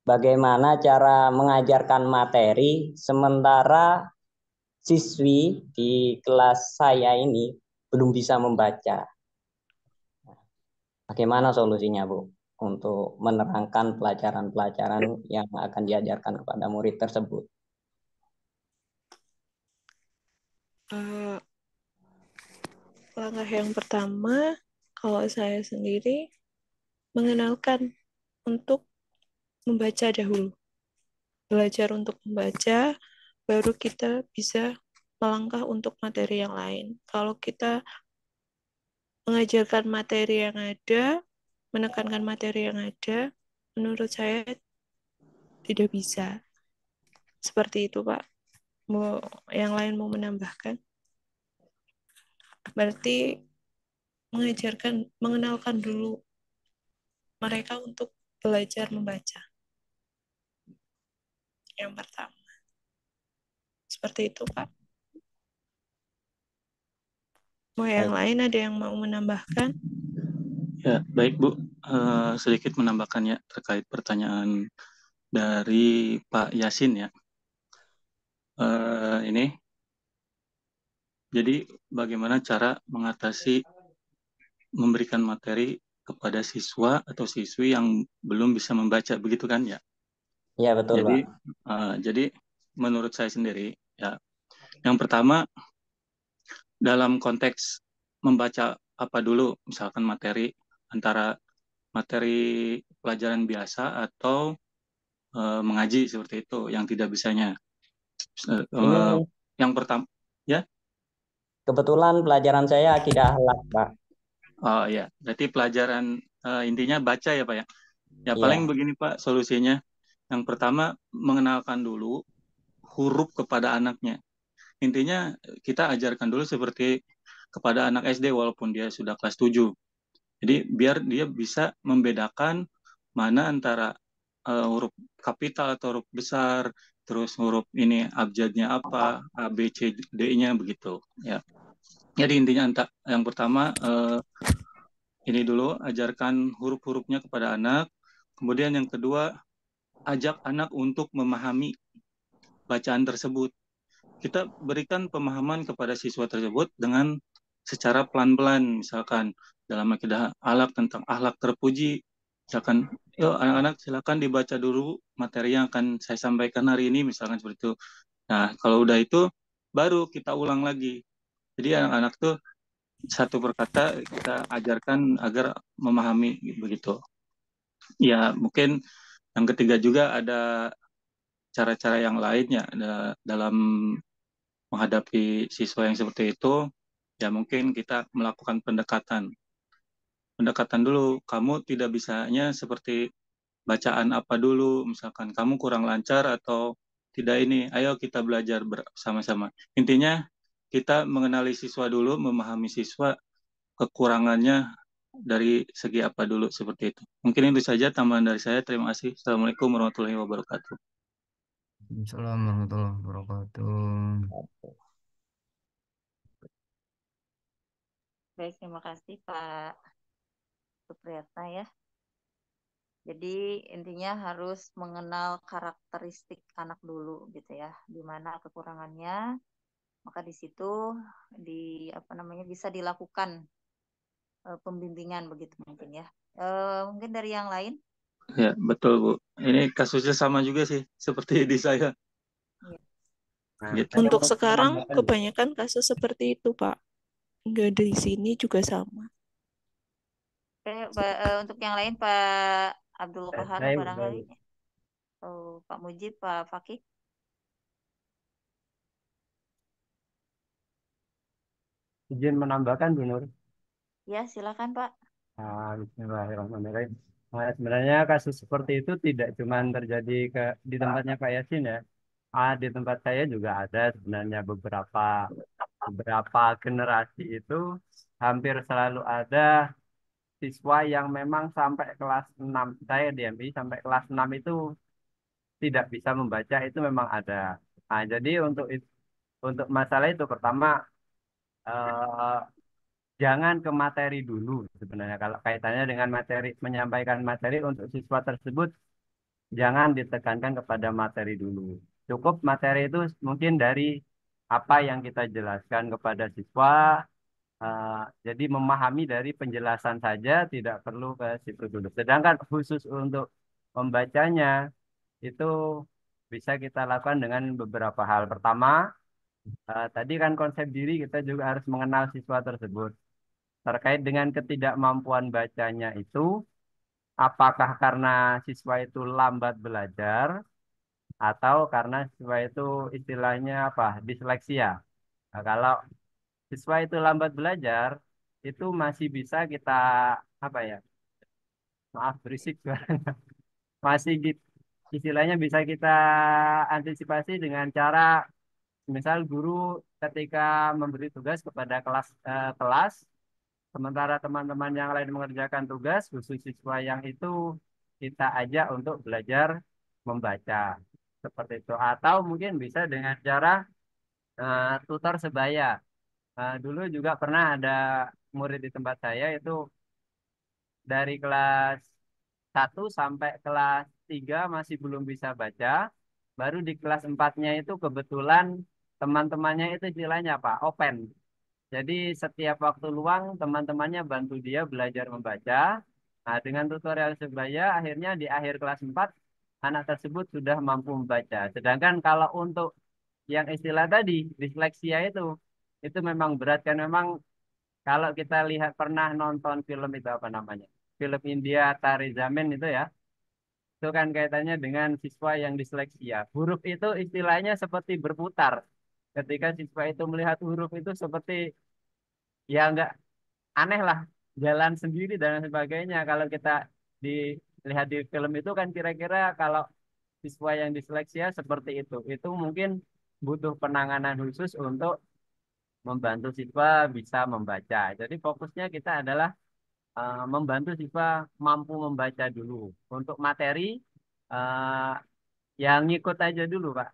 Bagaimana cara mengajarkan materi sementara siswi di kelas saya ini belum bisa membaca. Bagaimana solusinya, Bu, untuk menerangkan pelajaran-pelajaran yang akan diajarkan kepada murid tersebut? Langkah yang pertama, kalau saya sendiri, mengenalkan untuk membaca dahulu. Belajar untuk membaca, baru kita bisa melangkah untuk materi yang lain. Kalau kita mengajarkan materi yang ada, menekankan materi yang ada, menurut saya tidak bisa. Seperti itu, Pak. Yang lain mau menambahkan? Berarti mengenalkan dulu mereka untuk belajar membaca. Yang pertama. Seperti itu, Pak. Mau yang lain ada yang mau menambahkan? Ya, baik Bu. Sedikit menambahkannya terkait pertanyaan dari Pak Yasin ya. Ini, jadi bagaimana cara mengatasi memberikan materi kepada siswa atau siswi yang belum bisa membaca, begitu kan ya? Ya, betul, Jadi, Pak. Jadi menurut saya sendiri, ya, yang pertama dalam konteks membaca apa dulu, misalkan materi antara materi pelajaran biasa atau mengaji seperti itu, yang tidak bisanya. Yang pertama, ya? Kebetulan pelajaran saya akidah akhlak, Pak. Oh ya, berarti pelajaran intinya baca ya Pak ya? Ya paling Iya. begini Pak solusinya. Yang pertama mengenalkan dulu huruf kepada anaknya. Intinya kita ajarkan dulu seperti kepada anak SD walaupun dia sudah kelas 7. Jadi biar dia bisa membedakan mana antara huruf kapital atau huruf besar, terus huruf ini abjadnya apa, A, B, C, D-nya begitu. Ya. Jadi intinya yang pertama ini dulu ajarkan huruf-hurufnya kepada anak. Kemudian yang kedua ajak anak untuk memahami bacaan tersebut. Kita berikan pemahaman kepada siswa tersebut dengan secara pelan-pelan, misalkan dalam akidah akhlak tentang akhlak terpuji, misalkan, yuk anak-anak silakan dibaca dulu materi yang akan saya sampaikan hari ini, misalkan seperti itu. Nah, kalau udah itu, baru kita ulang lagi. Jadi anak-anak tuh satu perkata kita ajarkan agar memahami begitu. Ya, mungkin yang ketiga juga ada cara-cara yang lainnya dalam menghadapi siswa yang seperti itu. Ya, mungkin kita melakukan pendekatan. Pendekatan dulu, kamu tidak bisanya seperti bacaan apa dulu, misalkan kamu kurang lancar atau tidak ini, ayo kita belajar bersama-sama. Intinya kita mengenali siswa dulu, memahami siswa, kekurangannya dari segi apa dulu, seperti itu. Mungkin itu saja tambahan dari saya. Terima kasih. Assalamualaikum warahmatullahi wabarakatuh. Assalamualaikum warahmatullahi wabarakatuh. Baik, terima kasih Pak Supriyatna ya. Jadi intinya harus mengenal karakteristik anak dulu gitu ya, di mana kekurangannya, maka di situ bisa dilakukan pembimbingan begitu mungkin ya. Mungkin dari yang lain? Ya, betul Bu. Ini kasusnya sama juga sih seperti di saya. Ya. Gitu. Untuk sekarang kebanyakan kasus seperti itu, Pak. Enggak, di sini juga sama. Untuk yang lain Pak Abdul Qahar Saya barangkali. Pak Mujib, Pak Fakih. Izin menambahkan, Bu Nur. Ya, silakan Pak. Bismillahirrahmanirrahim. Nah, sebenarnya kasus seperti itu tidak cuma terjadi di tempatnya Pak Yasin ya. Di tempat saya juga ada sebenarnya beberapa generasi itu hampir selalu ada siswa yang memang sampai kelas 6. Saya di MI sampai kelas 6 itu tidak bisa membaca, itu memang ada. Jadi untuk masalah itu pertama, eh, jangan ke materi dulu sebenarnya. Kalau kaitannya dengan materi, menyampaikan materi untuk siswa tersebut, jangan ditekankan kepada materi dulu. Cukup materi itu mungkin dari apa yang kita jelaskan kepada siswa. Jadi memahami dari penjelasan saja, tidak perlu ke situ dulu. Sedangkan khusus untuk membacanya, itu bisa kita lakukan dengan beberapa hal. Pertama, tadi kan konsep diri, kita juga harus mengenal siswa tersebut. Terkait dengan ketidakmampuan bacanya itu, apakah karena siswa itu lambat belajar, atau karena siswa itu istilahnya apa, disleksia. Nah, kalau siswa itu lambat belajar, itu masih bisa kita, apa ya, maaf berisik suaranya. Masih istilahnya bisa kita antisipasi dengan cara, misal guru ketika memberi tugas kepada kelas, sementara teman-teman yang lain mengerjakan tugas, khusus siswa yang itu kita ajak untuk belajar membaca. Seperti itu. Atau mungkin bisa dengan cara tutor sebaya. Dulu juga pernah ada murid di tempat saya itu dari kelas 1 sampai kelas 3 masih belum bisa baca. Baru di kelas 4-nya itu kebetulan teman-temannya itu istilahnya apa? Open. Jadi setiap waktu luang teman-temannya bantu dia belajar membaca. Nah, dengan tutorial sebaya akhirnya di akhir kelas 4 anak tersebut sudah mampu membaca. Sedangkan kalau untuk yang istilah tadi, disleksia itu memang berat kan, memang kalau kita lihat pernah nonton film itu apa namanya? Film India Tari Zamin itu ya. Itu kan kaitannya dengan siswa yang disleksia. Huruf itu istilahnya seperti berputar. Ketika siswa itu melihat huruf itu seperti ya enggak, aneh lah, jalan sendiri dan sebagainya. Kalau kita dilihat di film itu kan kira-kira kalau siswa yang disleksia seperti itu mungkin butuh penanganan khusus untuk membantu siswa bisa membaca. Jadi fokusnya kita adalah membantu siswa mampu membaca dulu. Untuk materi eh, yang ngikut aja dulu, Pak.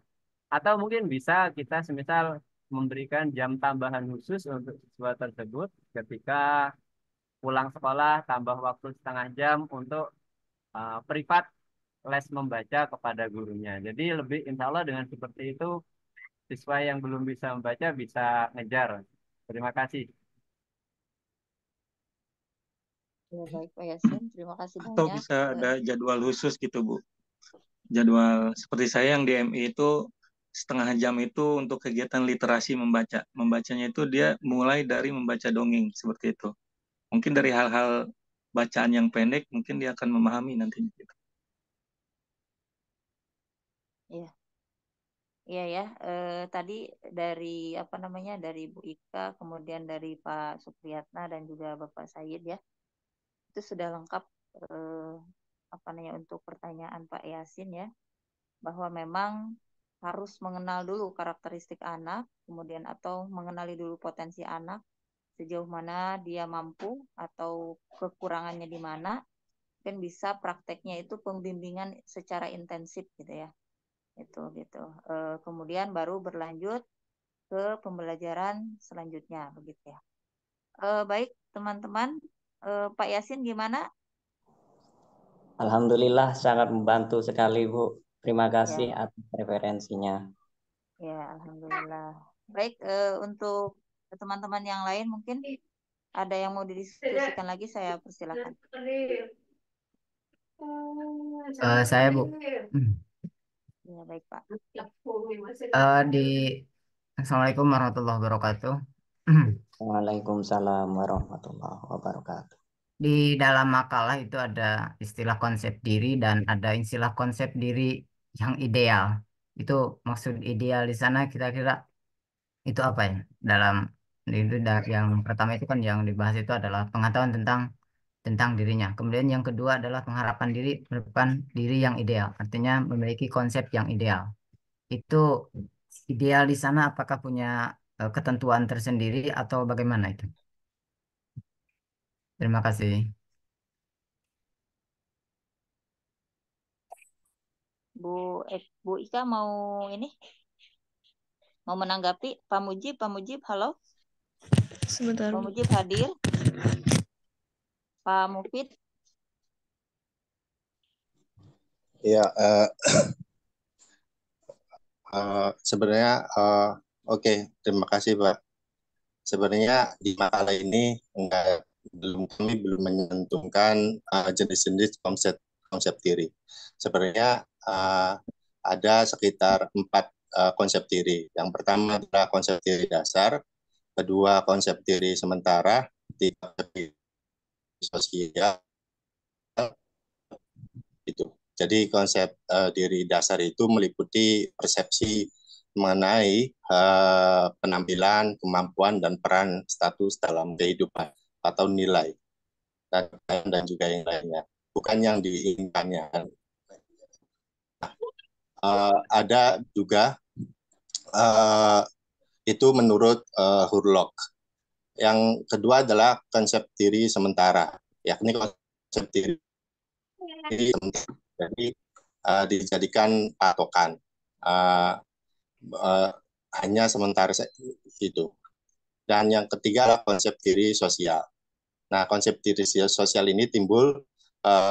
Atau mungkin bisa kita semisal memberikan jam tambahan khusus untuk siswa tersebut ketika pulang sekolah, tambah waktu setengah jam untuk privat les membaca kepada gurunya. Jadi lebih insya Allah dengan seperti itu siswa yang belum bisa membaca bisa ngejar. Terima kasih. Ya, baik Pak Yasin, terima kasih Atau banyak. bisa ada jadwal khusus gitu Bu. Jadwal seperti saya yang di MI itu setengah jam itu untuk kegiatan literasi membaca. Membacanya itu dia mulai dari membaca dongeng seperti itu. Mungkin dari hal-hal bacaan yang pendek, mungkin dia akan memahami nantinya. Gitu. Iya. Iya ya, tadi dari apa namanya dari Bu Ika, kemudian dari Pak Supriyatna dan juga Bapak Said ya, itu sudah lengkap apa namanya untuk pertanyaan Pak Yasin ya, bahwa memang harus mengenal dulu karakteristik anak, kemudian atau mengenali dulu potensi anak, sejauh mana dia mampu atau kekurangannya di mana, dan bisa prakteknya itu pembimbingan secara intensif gitu ya. Itu gitu. Kemudian baru berlanjut ke pembelajaran selanjutnya begitu ya. Baik teman-teman, Pak Yasin gimana? Alhamdulillah sangat membantu sekali Bu. Terima kasih Ya, atas referensinya. ya alhamdulillah. Baik, untuk teman-teman yang lain mungkin ada yang mau didiskusikan lagi, saya persilakan. Saya Bu. Ya baik Pak. Assalamualaikum warahmatullahi wabarakatuh. Waalaikumsalam warahmatullahi wabarakatuh. Di dalam makalah itu ada istilah konsep diri dan ada istilah konsep diri yang ideal. Itu maksud ideal di sana kira-kira itu apa ya? Dalam itu yang pertama itu kan yang dibahas itu adalah pengetahuan tentang dirinya. Kemudian yang kedua adalah pengharapan diri merupakan diri yang ideal. Artinya memiliki konsep yang ideal. Itu ideal di sana apakah punya ketentuan tersendiri atau bagaimana itu? Terima kasih. Bu Ika mau ini? Mau menanggapi Pak Mujib, halo? Sebentar. Pak Mujib hadir? Pak Mufid? Ya, sebenarnya oke, terima kasih Pak. Sebenarnya di makalah ini kami belum menyentuhkan jenis-jenis konsep diri. Sebenarnya ada sekitar 4 konsep diri. Yang pertama adalah konsep diri dasar, kedua konsep diri sementara, tiga diri sosial, itu. Jadi konsep diri dasar itu meliputi persepsi mengenai penampilan, kemampuan, dan peran status dalam kehidupan atau nilai dan juga yang lainnya. Bukan yang diinginkannya. Ada juga itu menurut Hurlock. Yang kedua adalah konsep diri sementara, yakni konsep diri sementara. Jadi dijadikan patokan. Hanya sementara itu. Dan yang ketiga adalah konsep diri sosial. Nah, konsep diri sosial ini timbul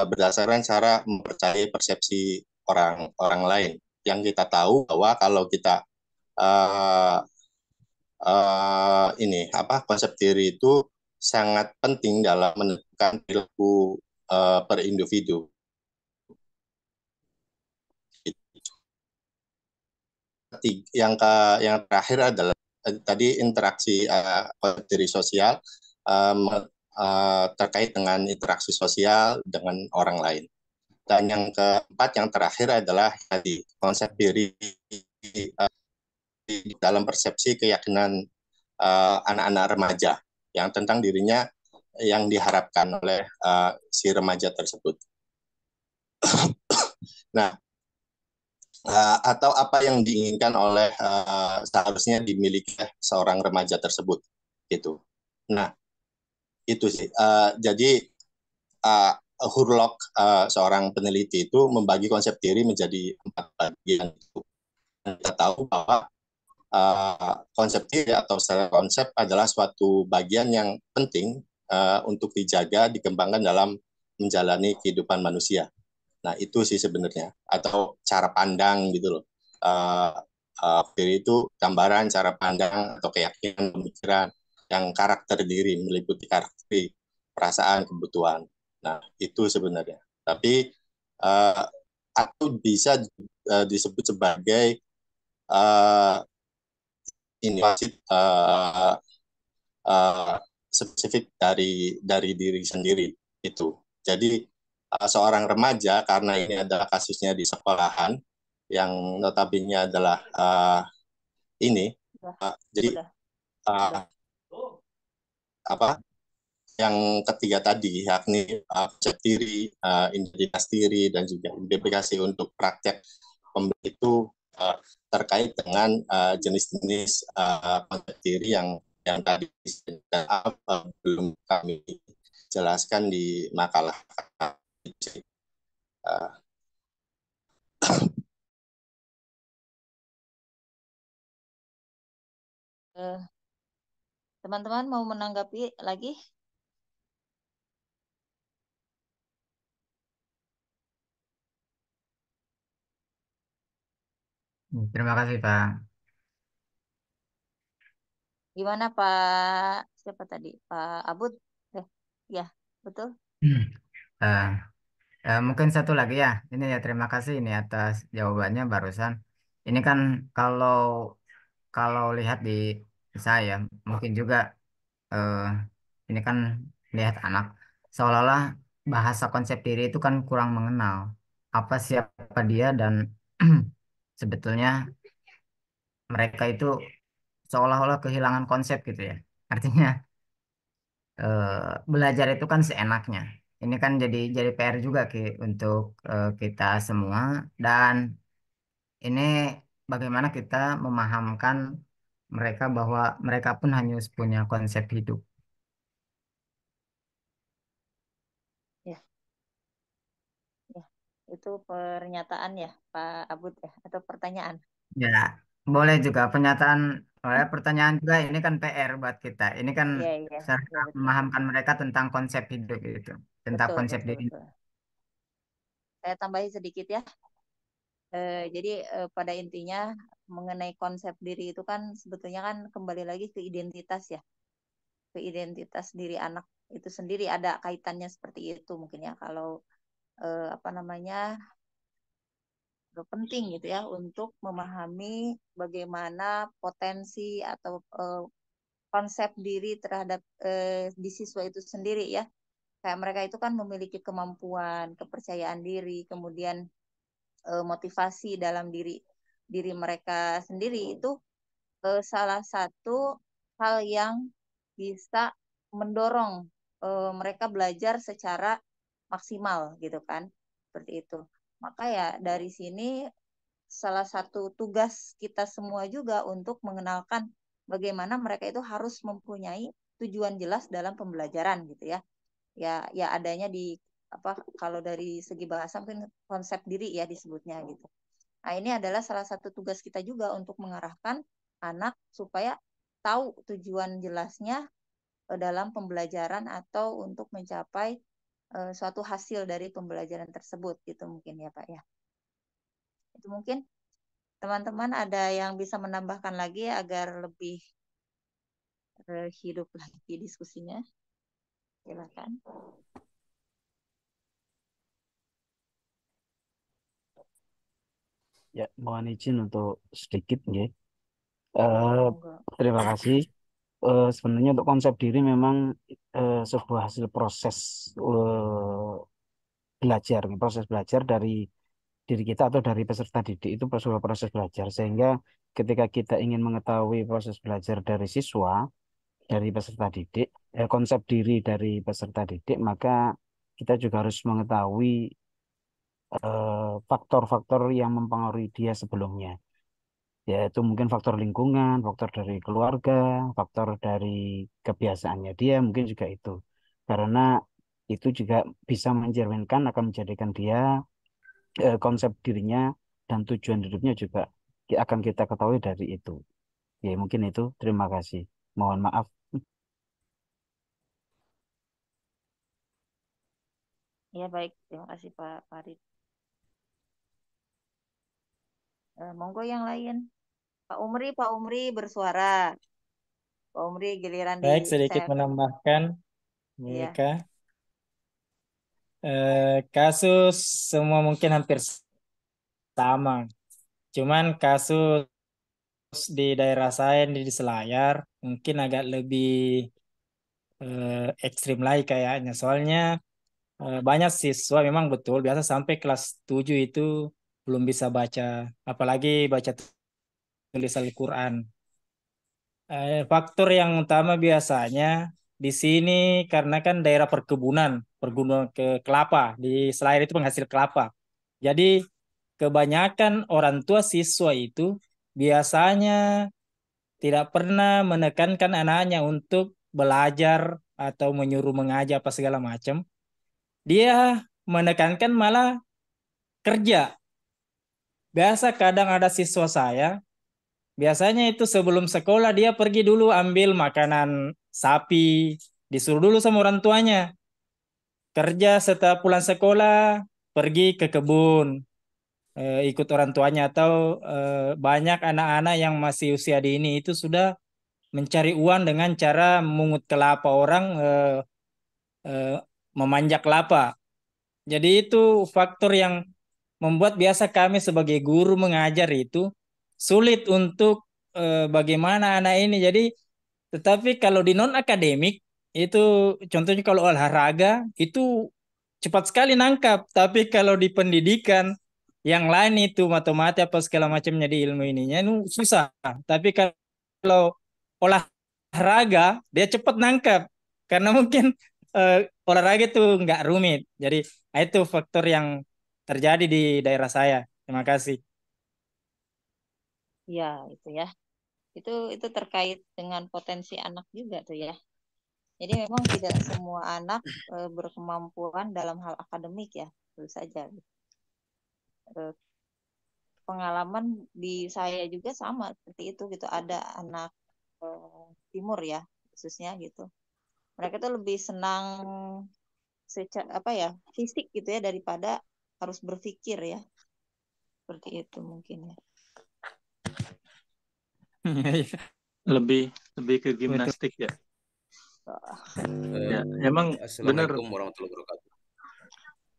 berdasarkan cara mempercayai persepsi orang lain. Yang kita tahu bahwa kalau kita konsep diri itu sangat penting dalam menentukan perilaku per individu. Yang terakhir adalah tadi interaksi konsep diri sosial terkait dengan interaksi sosial dengan orang lain. Dan yang keempat, yang terakhir adalah tadi konsep diri dalam persepsi keyakinan anak-anak remaja yang tentang dirinya yang diharapkan oleh si remaja tersebut. Nah, atau apa yang diinginkan oleh seharusnya dimiliki seorang remaja tersebut, gitu. Nah, itu sih. Jadi Hurlock, seorang peneliti itu membagi konsep diri menjadi 4 bagian. Kita tahu bahwa konsep diri atau secara konsep adalah suatu bagian yang penting untuk dijaga, dikembangkan dalam menjalani kehidupan manusia. Nah, itu sih sebenarnya, atau cara pandang gitu loh. Diri itu gambaran cara pandang atau keyakinan, pemikiran yang karakter diri, meliputi karakter, perasaan, kebutuhan. Nah, itu sebenarnya. Tapi atau bisa disebut sebagai uh, ini wasit spesifik dari diri sendiri itu. Jadi seorang remaja, karena ini adalah kasusnya di sekolahan yang notabene adalah ini jadi apa yang ketiga tadi, yakni konsep diri, identitas diri, dan juga identifikasi untuk praktek pembeli itu terkait dengan jenis-jenis konsep diri yang tadi belum kami jelaskan di makalah. Teman-teman mau menanggapi lagi? Terima kasih, Pak. Gimana Pak? Siapa tadi? Pak Abud? Ya, betul. Mungkin satu lagi ya. Ini ya terima kasih ini atas jawabannya barusan. Ini kan kalau kalau lihat di saya mungkin juga eh, ini kan lihat anak seolah-olah bahasa konsep diri itu kan kurang mengenal apa siapa dia dan sebetulnya mereka itu seolah-olah kehilangan konsep gitu ya. Artinya belajar itu kan seenaknya. Ini kan jadi PR juga untuk kita semua dan ini bagaimana kita memahamkan mereka bahwa mereka pun hanya punya konsep hidup. Ya. Ya. Itu pernyataan ya Pak Abud ya atau pertanyaan? Ya, boleh juga pernyataan, pertanyaan juga ini kan PR buat kita. Ini kan Iya, serta betul. memahamkan mereka tentang konsep hidup itu, tentang Betul, konsep betul, diri. betul. Saya tambahin sedikit ya. Jadi pada intinya mengenai konsep diri itu kan sebetulnya kan kembali lagi ke identitas ya. Ke identitas diri anak itu sendiri ada kaitannya seperti itu mungkin ya kalau apa namanya penting gitu ya untuk memahami bagaimana potensi atau konsep diri terhadap di siswa itu sendiri ya. Kayak mereka itu kan memiliki kemampuan, kepercayaan diri, kemudian motivasi dalam diri mereka sendiri itu salah satu hal yang bisa mendorong mereka belajar secara maksimal gitu kan, seperti itu. Maka ya dari sini salah satu tugas kita semua juga untuk mengenalkan bagaimana mereka itu harus mempunyai tujuan jelas dalam pembelajaran gitu ya. Ya adanya di apa kalau dari segi bahasa mungkin konsep diri ya disebutnya gitu. Nah, ini adalah salah satu tugas kita juga untuk mengarahkan anak supaya tahu tujuan jelasnya dalam pembelajaran atau untuk mencapai suatu hasil dari pembelajaran tersebut gitu mungkin ya Pak ya. Itu mungkin teman-teman ada yang bisa menambahkan lagi agar lebih hidup lagi diskusinya. Silakan. Ya, mohon izin untuk sedikit ya. Terima kasih. Sebenarnya untuk konsep diri memang sebuah hasil proses belajar, proses belajar dari diri kita atau dari peserta didik itu sebuah proses belajar. Sehingga ketika kita ingin mengetahui proses belajar dari siswa, dari peserta didik, konsep diri dari peserta didik, maka kita juga harus mengetahui faktor-faktor yang mempengaruhi dia sebelumnya, yaitu mungkin faktor lingkungan, faktor dari keluarga, faktor dari kebiasaannya dia, mungkin juga itu. Karena itu juga bisa mencerminkan akan menjadikan dia konsep dirinya dan tujuan hidupnya juga akan kita ketahui dari itu. Ya, mungkin itu. Terima kasih. Mohon maaf. Ya baik, terima kasih Pak Farid. Monggo yang lain. Pak Umri bersuara. Pak Umri giliran di Baik, sedikit saya. menambahkan, Iya. Mika. Kasus semua mungkin hampir sama. Cuman kasus di daerah saya di Selayar mungkin agak lebih ekstrim lagi kayaknya. Soalnya banyak siswa memang betul biasa sampai kelas 7 itu belum bisa baca, apalagi baca tulis Al-Quran. Faktor yang utama biasanya di sini karena kan daerah perkebunan ke kelapa, di Selayar itu penghasil kelapa. Jadi kebanyakan orang tua siswa itu biasanya tidak pernah menekankan anaknya untuk belajar atau menyuruh mengajar apa segala macam. Dia menekankan malah kerja. Biasa kadang ada siswa saya, biasanya itu sebelum sekolah dia pergi dulu ambil makanan sapi, disuruh dulu sama orang tuanya. Kerja setelah pulang sekolah, pergi ke kebun, ikut orang tuanya atau banyak anak-anak yang masih usia dini itu sudah mencari uang dengan cara mengut kelapa orang, eh, memanjak kelapa. Jadi itu faktor yang membuat biasa kami sebagai guru mengajar itu sulit untuk bagaimana anak ini. Jadi, tetapi kalau di non akademik itu contohnya kalau olahraga itu cepat sekali nangkap. Tapi kalau di pendidikan yang lain itu matematika apa segala macamnya di ilmu ininya itu susah. Tapi kalau olahraga dia cepat nangkap karena mungkin olahraga itu nggak rumit. Jadi itu faktor yang terjadi di daerah saya. Terima kasih. Ya, itu ya. Itu terkait dengan potensi anak juga tuh ya. Jadi memang tidak semua anak berkemampuan dalam hal akademik ya, tentu saja. Pengalaman di saya juga sama seperti itu gitu. Ada anak timur ya, khususnya gitu. Mereka tuh lebih senang fisik gitu ya daripada harus berpikir ya. Seperti itu mungkin ya. Lebih ke gimnastik ya. Ya, emang benar. Assalamualaikum warahmatullahi wabarakatuh.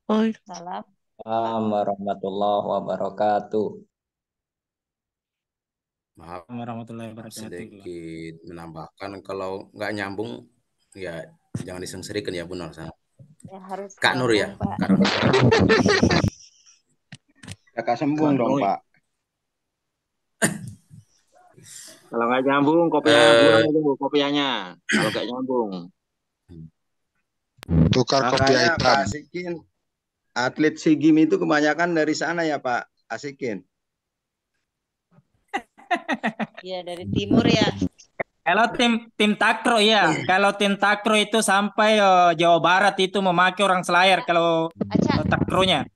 Assalamualaikum warahmatullahi wabarakatuh. Maaf, warahmatullahi wabarakatuh. Sedikit menambahkan kalau nggak nyambung ya jangan disengserikan ya Bu Nur. Ya, harus Kak Nur ya. Kakak sembung dong Pak. Kalau nggak nyambung kopiahnya buang dulu kopiahnya. Kalau nggak nyambung. Tukar kopiah Makanya hitam. Pak Asikin, atlet SEA Games itu kebanyakan dari sana ya Pak Asikin. Iya dari timur ya. Kalau tim takraw ya, kalau tim takraw itu sampai Jawa Barat itu memakai orang Selayar kalau takrownya.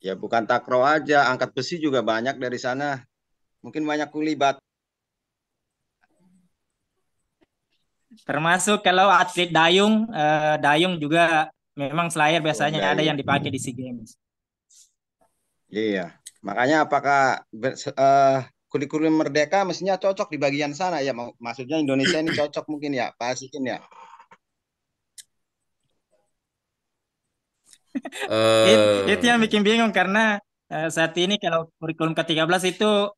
Ya bukan takraw aja, angkat besi juga banyak dari sana. Mungkin banyak kulibat. Termasuk kalau atlet dayung, dayung juga memang Selayar biasanya ada yang dipakai di SEA Games. Iya, makanya apakah kurikulum Merdeka mestinya cocok di bagian sana ya? Maksudnya Indonesia ini cocok mungkin ya, Pak Asikin ya? Itu yang bikin bingung karena saat ini kalau kurikulum ke-13 itu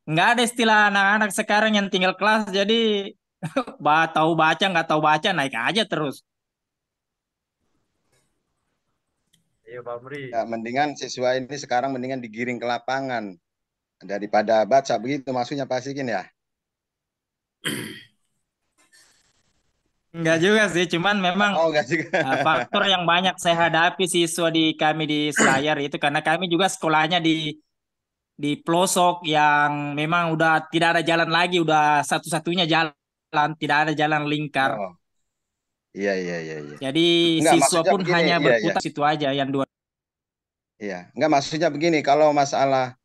nggak ada istilah anak-anak sekarang yang tinggal kelas, jadi tahu baca nggak tahu baca naik aja terus. Iya Pak Bri. Ya, mendingan siswa ini sekarang mendingan digiring ke lapangan daripada baca begitu maksudnya Pak Asikin ya? Enggak juga sih, cuman memang faktor yang banyak saya hadapi siswa kami di Selayar itu karena kami juga sekolahnya di pelosok yang memang udah tidak ada jalan lagi, udah satu-satunya jalan, tidak ada jalan lingkar. Oh. Iya. Jadi enggak, siswa pun begini, hanya berputar situ aja yang dua. Iya, enggak maksudnya begini, kalau masalah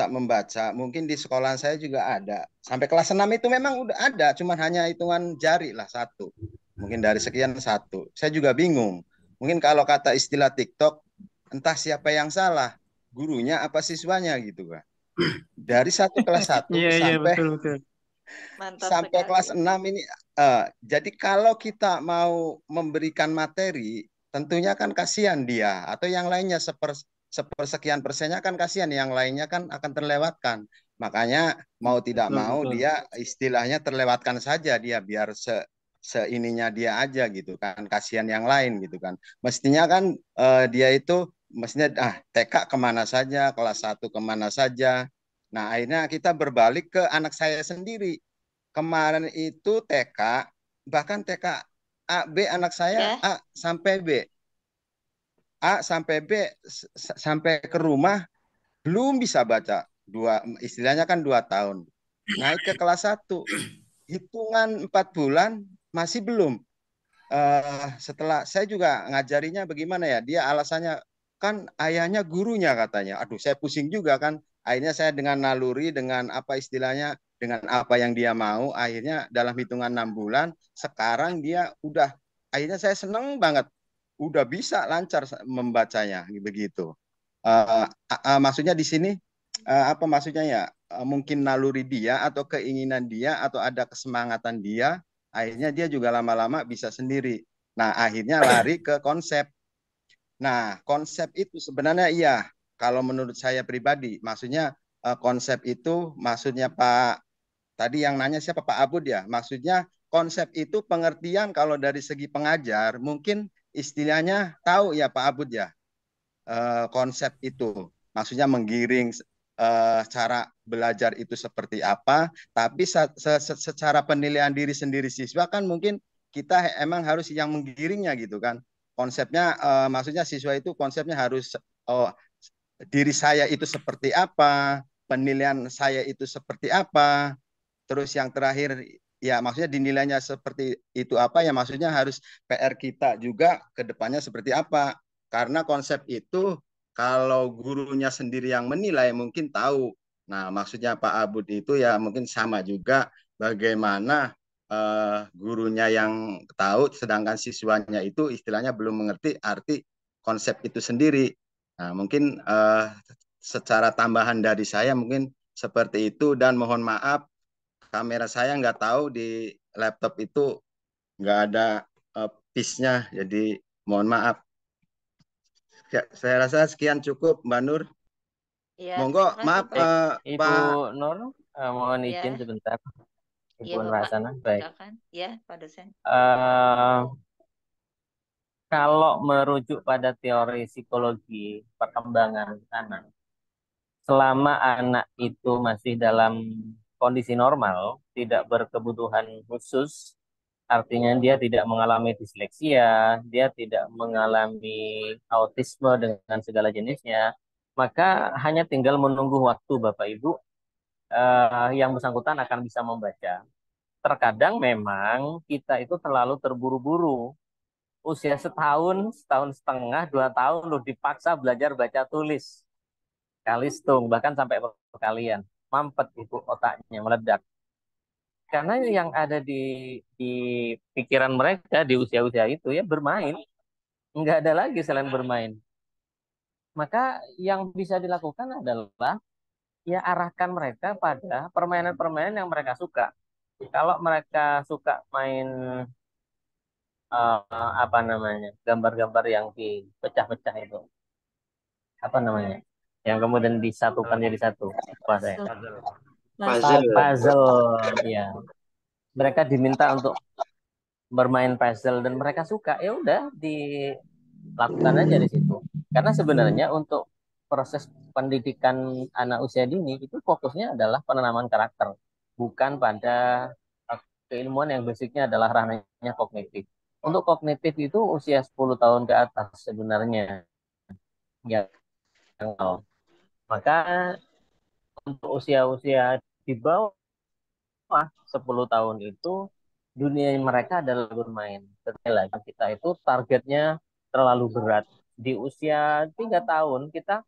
membaca, mungkin di sekolah saya juga ada. Sampai kelas 6 itu memang udah ada, cuman hanya hitungan jari lah satu. Mungkin dari sekian satu. Saya juga bingung. Mungkin kalau kata istilah TikTok, entah siapa yang salah, gurunya apa siswanya gitu Pak. Dari kelas 1 sampai betul. Sampai kelas 6 ini. Jadi kalau kita mau memberikan materi, tentunya kan kasihan dia atau yang lainnya sepersekian persennya kan kasihan, yang lainnya kan akan terlewatkan. Makanya mau tidak Betul, mau betul. dia istilahnya terlewatkan saja dia, biar seininya dia aja gitu kan, kasihan yang lain gitu kan. Mestinya kan dia itu mestinya TK kemana saja, kelas 1 kemana saja. Nah akhirnya kita berbalik ke anak saya sendiri. Kemarin itu TK, bahkan TK A, B, anak saya Ya, A sampai B. A sampai B sampai ke rumah belum bisa baca. Istilahnya kan 2 tahun. Naik ke kelas 1, hitungan 4 bulan masih belum. Setelah saya juga ngajarinya bagaimana ya, dia alasannya kan ayahnya gurunya katanya. Aduh, saya pusing juga kan. Akhirnya saya dengan naluri, dengan apa istilahnya, dengan apa yang dia mau, akhirnya dalam hitungan 6 bulan, sekarang dia udah, akhirnya saya seneng banget, udah bisa lancar membacanya begitu. Maksudnya di sini apa maksudnya ya? Mungkin naluri dia atau keinginan dia atau ada kesemangatan dia, akhirnya dia juga lama-lama bisa sendiri. Nah, akhirnya lari ke konsep. Nah, konsep itu sebenarnya iya, kalau menurut saya pribadi, maksudnya konsep itu maksudnya Pak, tadi yang nanya siapa, Pak Abud ya? Maksudnya konsep itu pengertian kalau dari segi pengajar, mungkin istilahnya tahu ya Pak Abud ya, konsep itu. Maksudnya menggiring cara belajar itu seperti apa, tapi secara penilaian diri sendiri siswa kan mungkin kita emang harus yang menggiringnya gitu kan. Konsepnya maksudnya siswa itu konsepnya harus oh, diri saya itu seperti apa, penilaian saya itu seperti apa, terus yang terakhir ya maksudnya dinilainya seperti itu apa, ya maksudnya harus PR kita juga ke depannya seperti apa. Karena konsep itu kalau gurunya sendiri yang menilai mungkin tahu. Nah, maksudnya Pak Abud itu ya mungkin sama juga, bagaimana gurunya yang tahu sedangkan siswanya itu istilahnya belum mengerti arti konsep itu sendiri. Nah, mungkin secara tambahan dari saya mungkin seperti itu, dan mohon maaf kamera saya nggak tahu di laptop itu nggak ada piece-nya, jadi mohon maaf. Ya, saya rasa sekian cukup, Mbak Nur. ya, Monggo, terima kasih maaf Pak. Ibu Pak. Nur, mohon izin Ya, sebentar. Ibu ya Nur Bapak, Hasanah, baik. silakan. Ya, Pak dosen. Eh, Kalau merujuk pada teori psikologi perkembangan anak, selama anak itu masih dalam kondisi normal, tidak berkebutuhan khusus, artinya dia tidak mengalami disleksia, dia tidak mengalami autisme dengan segala jenisnya, maka hanya tinggal menunggu waktu Bapak Ibu yang bersangkutan akan bisa membaca. Terkadang memang kita itu terlalu terburu-buru. Usia setahun, setahun setengah, 2 tahun loh dipaksa belajar baca tulis. Kalistung, bahkan sampai perkalian. Mampet itu otaknya, meledak. Karena yang ada di pikiran mereka di usia-usia itu ya bermain. Nggak ada lagi selain bermain. Maka yang bisa dilakukan adalah ya arahkan mereka pada permainan-permainan yang mereka suka. Kalau mereka suka main apa namanya, gambar-gambar yang dipecah-pecah itu, apa namanya, yang kemudian disatukan jadi satu, apa saya, Puzzle. puzzle, ya. Mereka diminta untuk bermain puzzle dan mereka suka, ya udah dilakukan aja di situ. Karena sebenarnya untuk proses pendidikan anak usia dini itu fokusnya adalah penanaman karakter, bukan pada keilmuan yang basicnya adalah ranahnya kognitif. Untuk kognitif itu usia 10 tahun ke atas sebenarnya. Ya, maka untuk usia-usia di bawah 10 tahun itu dunia mereka adalah bermain. Sekali lagi kita itu targetnya terlalu berat. Di usia 3 tahun kita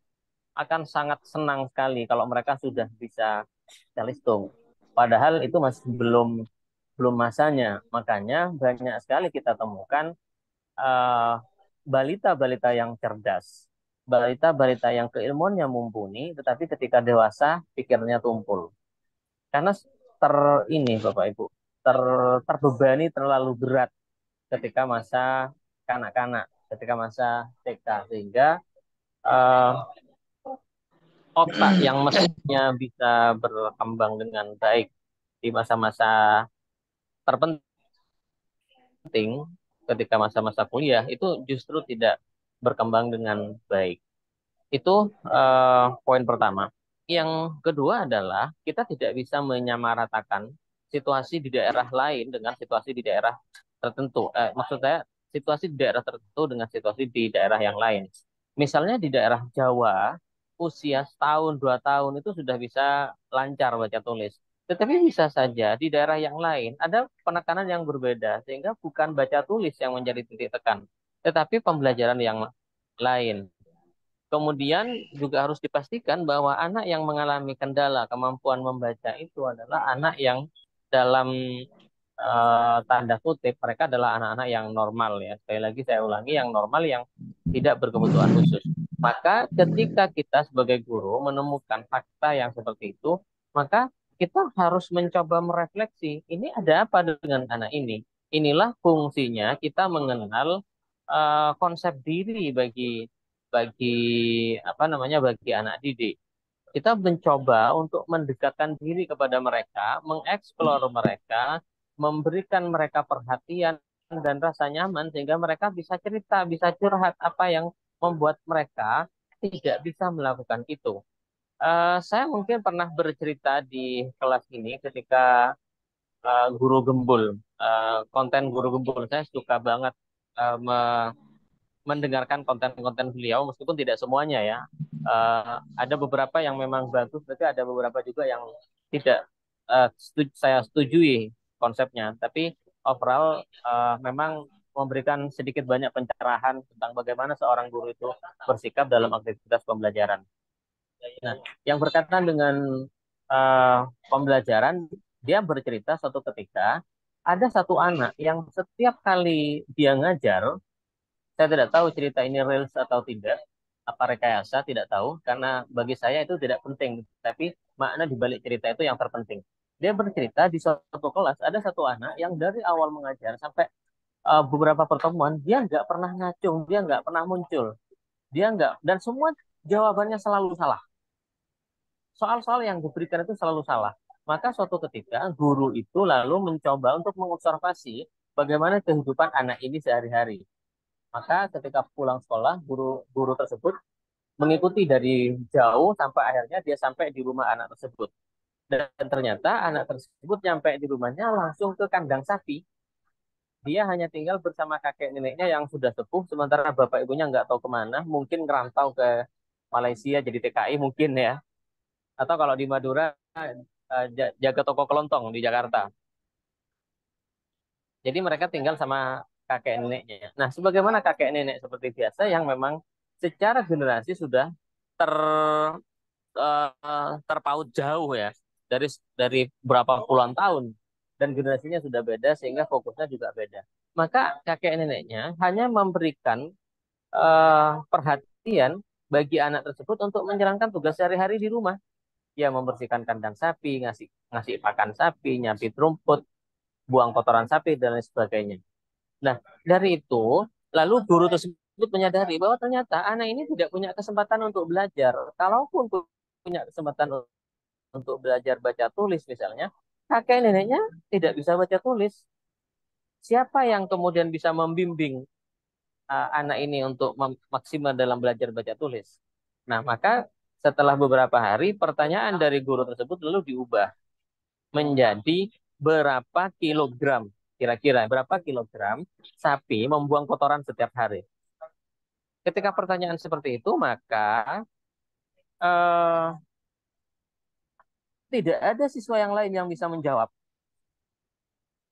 akan sangat senang sekali kalau mereka sudah bisa calistung. Padahal itu masih belum belum masanya. Makanya banyak sekali kita temukan eh, balita-balita yang cerdas, balita-balita yang keilmuannya mumpuni, tetapi ketika dewasa pikirnya tumpul. Karena ini Bapak Ibu ter, terbebani terlalu berat ketika masa kanak-kanak, ketika masa TK, sehingga eh, otak yang mestinya bisa berkembang dengan baik di masa-masa terpenting ketika masa-masa kuliah itu justru tidak berkembang dengan baik. Itu poin pertama. Yang kedua adalah kita tidak bisa menyamaratakan situasi di daerah lain dengan situasi di daerah tertentu. Maksud saya situasi di daerah tertentu dengan situasi di daerah yang lain. Misalnya di daerah Jawa, usia setahun, 2 tahun itu sudah bisa lancar baca tulis. Tetapi bisa saja di daerah yang lain ada penekanan yang berbeda, sehingga bukan baca tulis yang menjadi titik tekan, tetapi pembelajaran yang lain. Kemudian juga harus dipastikan bahwa anak yang mengalami kendala kemampuan membaca itu adalah anak yang dalam tanda kutip mereka adalah anak-anak yang normal ya. Sekali lagi saya ulangi yang normal yang tidak berkebutuhan khusus. Maka ketika kita sebagai guru menemukan fakta yang seperti itu, maka kita harus mencoba merefleksi, ini ada apa dengan anak ini? Inilah fungsinya kita mengenal konsep diri bagi bagi bagi anak didik. Kita mencoba untuk mendekatkan diri kepada mereka, mengeksplor mereka, memberikan mereka perhatian dan rasa nyaman sehingga mereka bisa cerita, bisa curhat apa yang membuat mereka tidak bisa melakukan itu. Saya mungkin pernah bercerita di kelas ini ketika guru gembul, konten guru gembul. Saya suka banget mendengarkan konten-konten beliau meskipun tidak semuanya ya. Ada beberapa yang memang bagus, tapi ada beberapa juga yang tidak saya setujui konsepnya. Tapi overall memang memberikan sedikit banyak pencerahan tentang bagaimana seorang guru itu bersikap dalam aktivitas pembelajaran. Nah, yang berkaitan dengan pembelajaran, dia bercerita suatu ketika ada satu anak yang setiap kali dia ngajar, saya tidak tahu cerita ini real atau tidak, apa rekayasa, tidak tahu, karena bagi saya itu tidak penting, tapi makna di balik cerita itu yang terpenting. Dia bercerita di suatu kelas, ada satu anak yang dari awal mengajar sampai beberapa pertemuan, dia nggak pernah ngacung, dia nggak pernah muncul, dia nggak, dan semua jawabannya selalu salah. Soal-soal yang diberikan itu selalu salah. Maka suatu ketika guru itu lalu mencoba untuk mengobservasi bagaimana kehidupan anak ini sehari-hari. Maka ketika pulang sekolah, guru tersebut mengikuti dari jauh sampai akhirnya dia sampai di rumah anak tersebut. Dan ternyata anak tersebut nyampe di rumahnya langsung ke kandang sapi. Dia hanya tinggal bersama kakek neneknya yang sudah sepuh, sementara bapak ibunya nggak tahu kemana, mungkin ngerantau ke Malaysia jadi TKI mungkin ya. Atau kalau di Madura, jaga toko kelontong di Jakarta. Jadi mereka tinggal sama kakek neneknya. Nah, sebagaimana kakek nenek seperti biasa yang memang secara generasi sudah ter terpaut jauh ya dari berapa puluhan tahun dan generasinya sudah beda sehingga fokusnya juga beda. Maka kakek neneknya hanya memberikan perhatian bagi anak tersebut untuk menjalankan tugas sehari-hari di rumah. Ya membersihkan kandang sapi, ngasih pakan sapi, nyapit rumput, buang kotoran sapi dan lain sebagainya. Nah, dari itu lalu guru tersebut menyadari bahwa ternyata anak ini tidak punya kesempatan untuk belajar. Kalaupun punya kesempatan untuk belajar baca tulis misalnya, kakek neneknya tidak bisa baca tulis. Siapa yang kemudian bisa membimbing anak ini untuk maksimal dalam belajar baca tulis? Nah, maka setelah beberapa hari, pertanyaan dari guru tersebut lalu diubah menjadi berapa kilogram, kira-kira berapa kilogram sapi membuang kotoran setiap hari. Ketika pertanyaan seperti itu, maka tidak ada siswa yang lain yang bisa menjawab.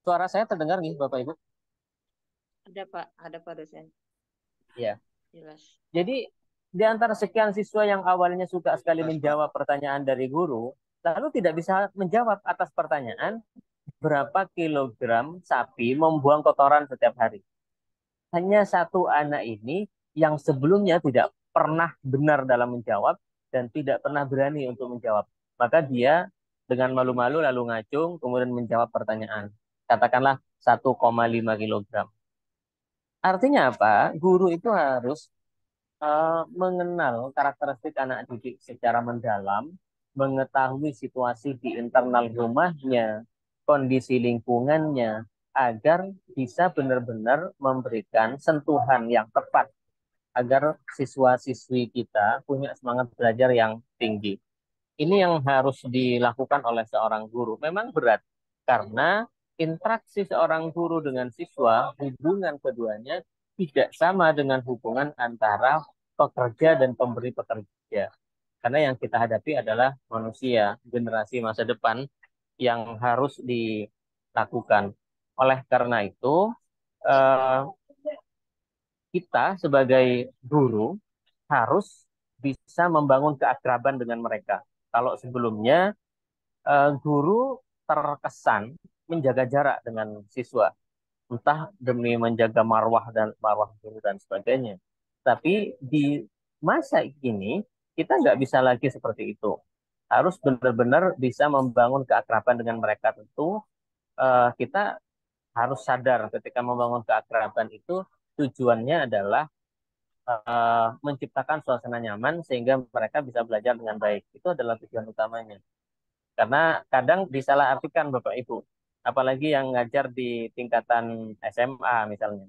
Suara saya terdengar nih, Bapak Ibu? Ada Pak dosen. Ya. Jelas. Jadi di antara sekian siswa yang awalnya suka sekali menjawab pertanyaan dari guru, lalu tidak bisa menjawab atas pertanyaan berapa kilogram sapi membuang kotoran setiap hari. Hanya satu anak ini yang sebelumnya tidak pernah benar dalam menjawab dan tidak pernah berani untuk menjawab. Maka dia dengan malu-malu lalu ngacung kemudian menjawab pertanyaan. Katakanlah 1,5 kilogram. Artinya apa? Guru itu harus mengenal karakteristik anak didik secara mendalam, mengetahui situasi di internal rumahnya, kondisi lingkungannya, agar bisa benar-benar memberikan sentuhan yang tepat agar siswa-siswi kita punya semangat belajar yang tinggi. Ini yang harus dilakukan oleh seorang guru. Memang berat karena interaksi seorang guru dengan siswa, hubungan keduanya tidak sama dengan hubungan antara pekerja dan pemberi pekerja. Karena yang kita hadapi adalah manusia, generasi masa depan yang harus dilakukan. Oleh karena itu, eh, kita sebagai guru harus bisa membangun keakraban dengan mereka. Kalau sebelumnya guru terkesan menjaga jarak dengan siswa, entah demi menjaga marwah dan marwah guru dan sebagainya. Tapi di masa ini kita nggak bisa lagi seperti itu. Harus benar-benar bisa membangun keakraban dengan mereka. Tentu kita harus sadar ketika membangun keakraban itu tujuannya adalah menciptakan suasana nyaman sehingga mereka bisa belajar dengan baik. Itu adalah tujuan utamanya. Karena kadang disalahartikan Bapak Ibu, apalagi yang ngajar di tingkatan SMA misalnya.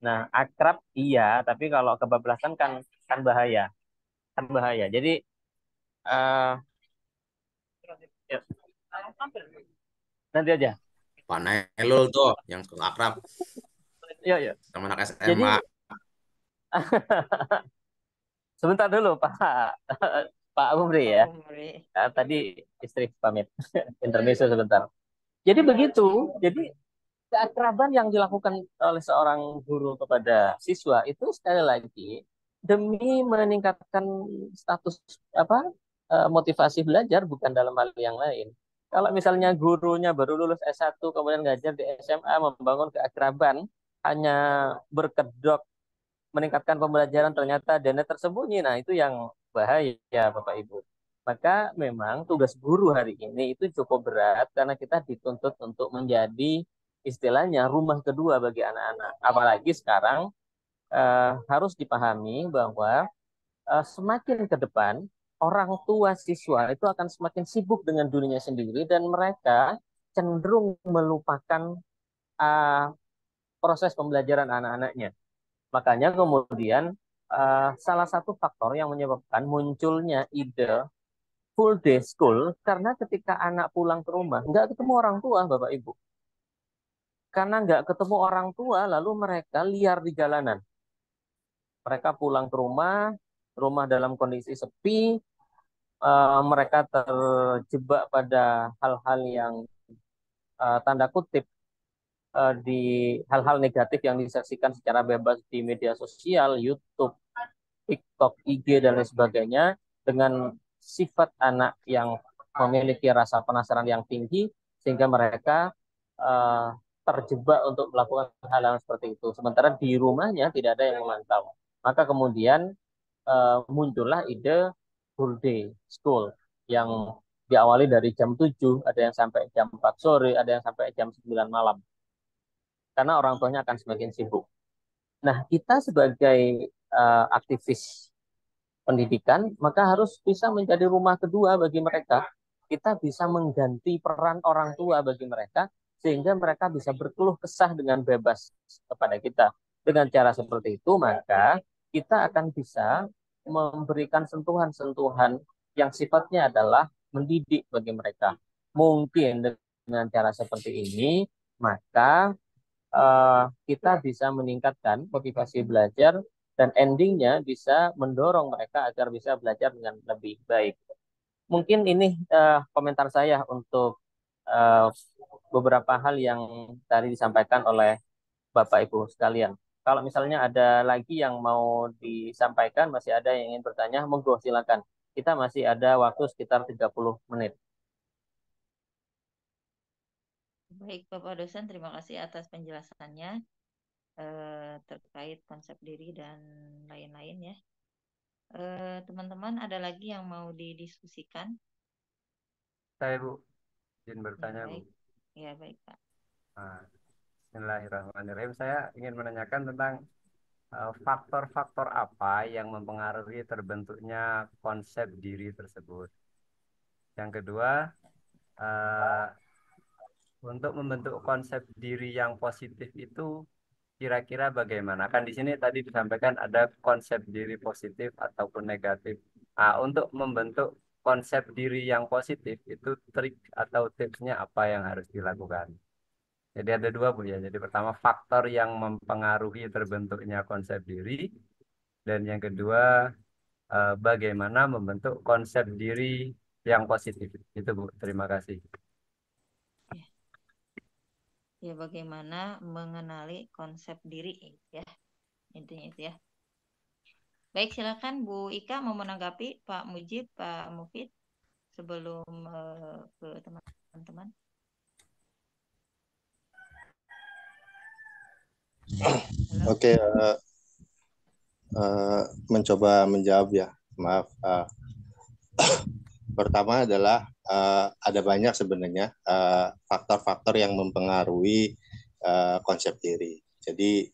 Nah, akrab iya, tapi kalau kebablasan kan bahaya, kan bahaya. Jadi eh ya, nanti aja. Pak Nailul tuh yang akrab Ya, ya. sama anak Jadi SMA. sebentar dulu Pak Pak Umri ya. Tadi istri pamit intermezzo sebentar. Jadi begitu. Jadi keakraban yang dilakukan oleh seorang guru kepada siswa itu sekali lagi demi meningkatkan status apa motivasi belajar, bukan dalam hal yang lain. Kalau misalnya gurunya baru lulus S1 kemudian ngajar di SMA membangun keakraban hanya berkedok meningkatkan pembelajaran ternyata dana tersembunyi, nah itu yang bahaya Bapak Ibu. Maka memang tugas guru hari ini itu cukup berat karena kita dituntut untuk menjadi istilahnya rumah kedua bagi anak-anak. Apalagi sekarang harus dipahami bahwa semakin ke depan orang tua siswa itu akan semakin sibuk dengan dunianya sendiri dan mereka cenderung melupakan uh, proses pembelajaran anak-anaknya. Makanya kemudian salah satu faktor yang menyebabkan munculnya ide full day school karena ketika anak pulang ke rumah nggak ketemu orang tua Bapak Ibu. Karena nggak ketemu orang tua lalu mereka liar di jalanan. Mereka pulang ke rumah, rumah dalam kondisi sepi, mereka terjebak pada hal-hal yang tanda kutip di hal-hal negatif yang disaksikan secara bebas di media sosial, YouTube, TikTok, IG, dan lain sebagainya dengan sifat anak yang memiliki rasa penasaran yang tinggi sehingga mereka uh, terjebak untuk melakukan hal-hal seperti itu. Sementara di rumahnya tidak ada yang memantau. Maka kemudian muncullah ide full day school yang diawali dari jam 7, ada yang sampai jam 4 sore, ada yang sampai jam 9 malam. Karena orang tuanya akan semakin sibuk. Nah, kita sebagai aktivis pendidikan, maka harus bisa menjadi rumah kedua bagi mereka. Kita bisa mengganti peran orang tua bagi mereka, sehingga mereka bisa berkeluh kesah dengan bebas kepada kita. Dengan cara seperti itu, maka kita akan bisa memberikan sentuhan-sentuhan yang sifatnya adalah mendidik bagi mereka. Mungkin dengan cara seperti ini, maka kita bisa meningkatkan motivasi belajar dan endingnya bisa mendorong mereka agar bisa belajar dengan lebih baik. Mungkin ini komentar saya untuk uh, beberapa hal yang tadi disampaikan oleh Bapak Ibu sekalian. Kalau misalnya ada lagi yang mau disampaikan, masih ada yang ingin bertanya, monggo silakan. Kita masih ada waktu sekitar 30 menit. Baik, Bapak dosen, terima kasih atas penjelasannya terkait konsep diri dan lain-lain ya. Teman-teman, ada lagi yang mau didiskusikan? Saya Bu, izin Ya, bertanya Bu. baik. Ya, baik Pak. Nah, Bismillahirrahmanirrahim. Saya ingin menanyakan tentang faktor-faktor apa yang mempengaruhi terbentuknya konsep diri tersebut. Yang kedua, untuk membentuk konsep diri yang positif itu kira-kira bagaimana? Kan di sini tadi disampaikan ada konsep diri positif ataupun negatif. Untuk membentuk konsep diri yang positif itu trik atau tipsnya apa yang harus dilakukan? Jadi ada dua Bu ya. Jadi pertama faktor yang mempengaruhi terbentuknya konsep diri, dan yang kedua bagaimana membentuk konsep diri yang positif. Itu Bu. Terima kasih. Ya, bagaimana mengenali konsep diri ya, intinya itu ya. Baik, silakan Bu Ika mau menanggapi Pak Mujib, Pak Mufid sebelum ke teman-teman. Oke, mencoba menjawab ya. Maaf. Pertama adalah ada banyak sebenarnya faktor-faktor yang mempengaruhi konsep diri. Jadi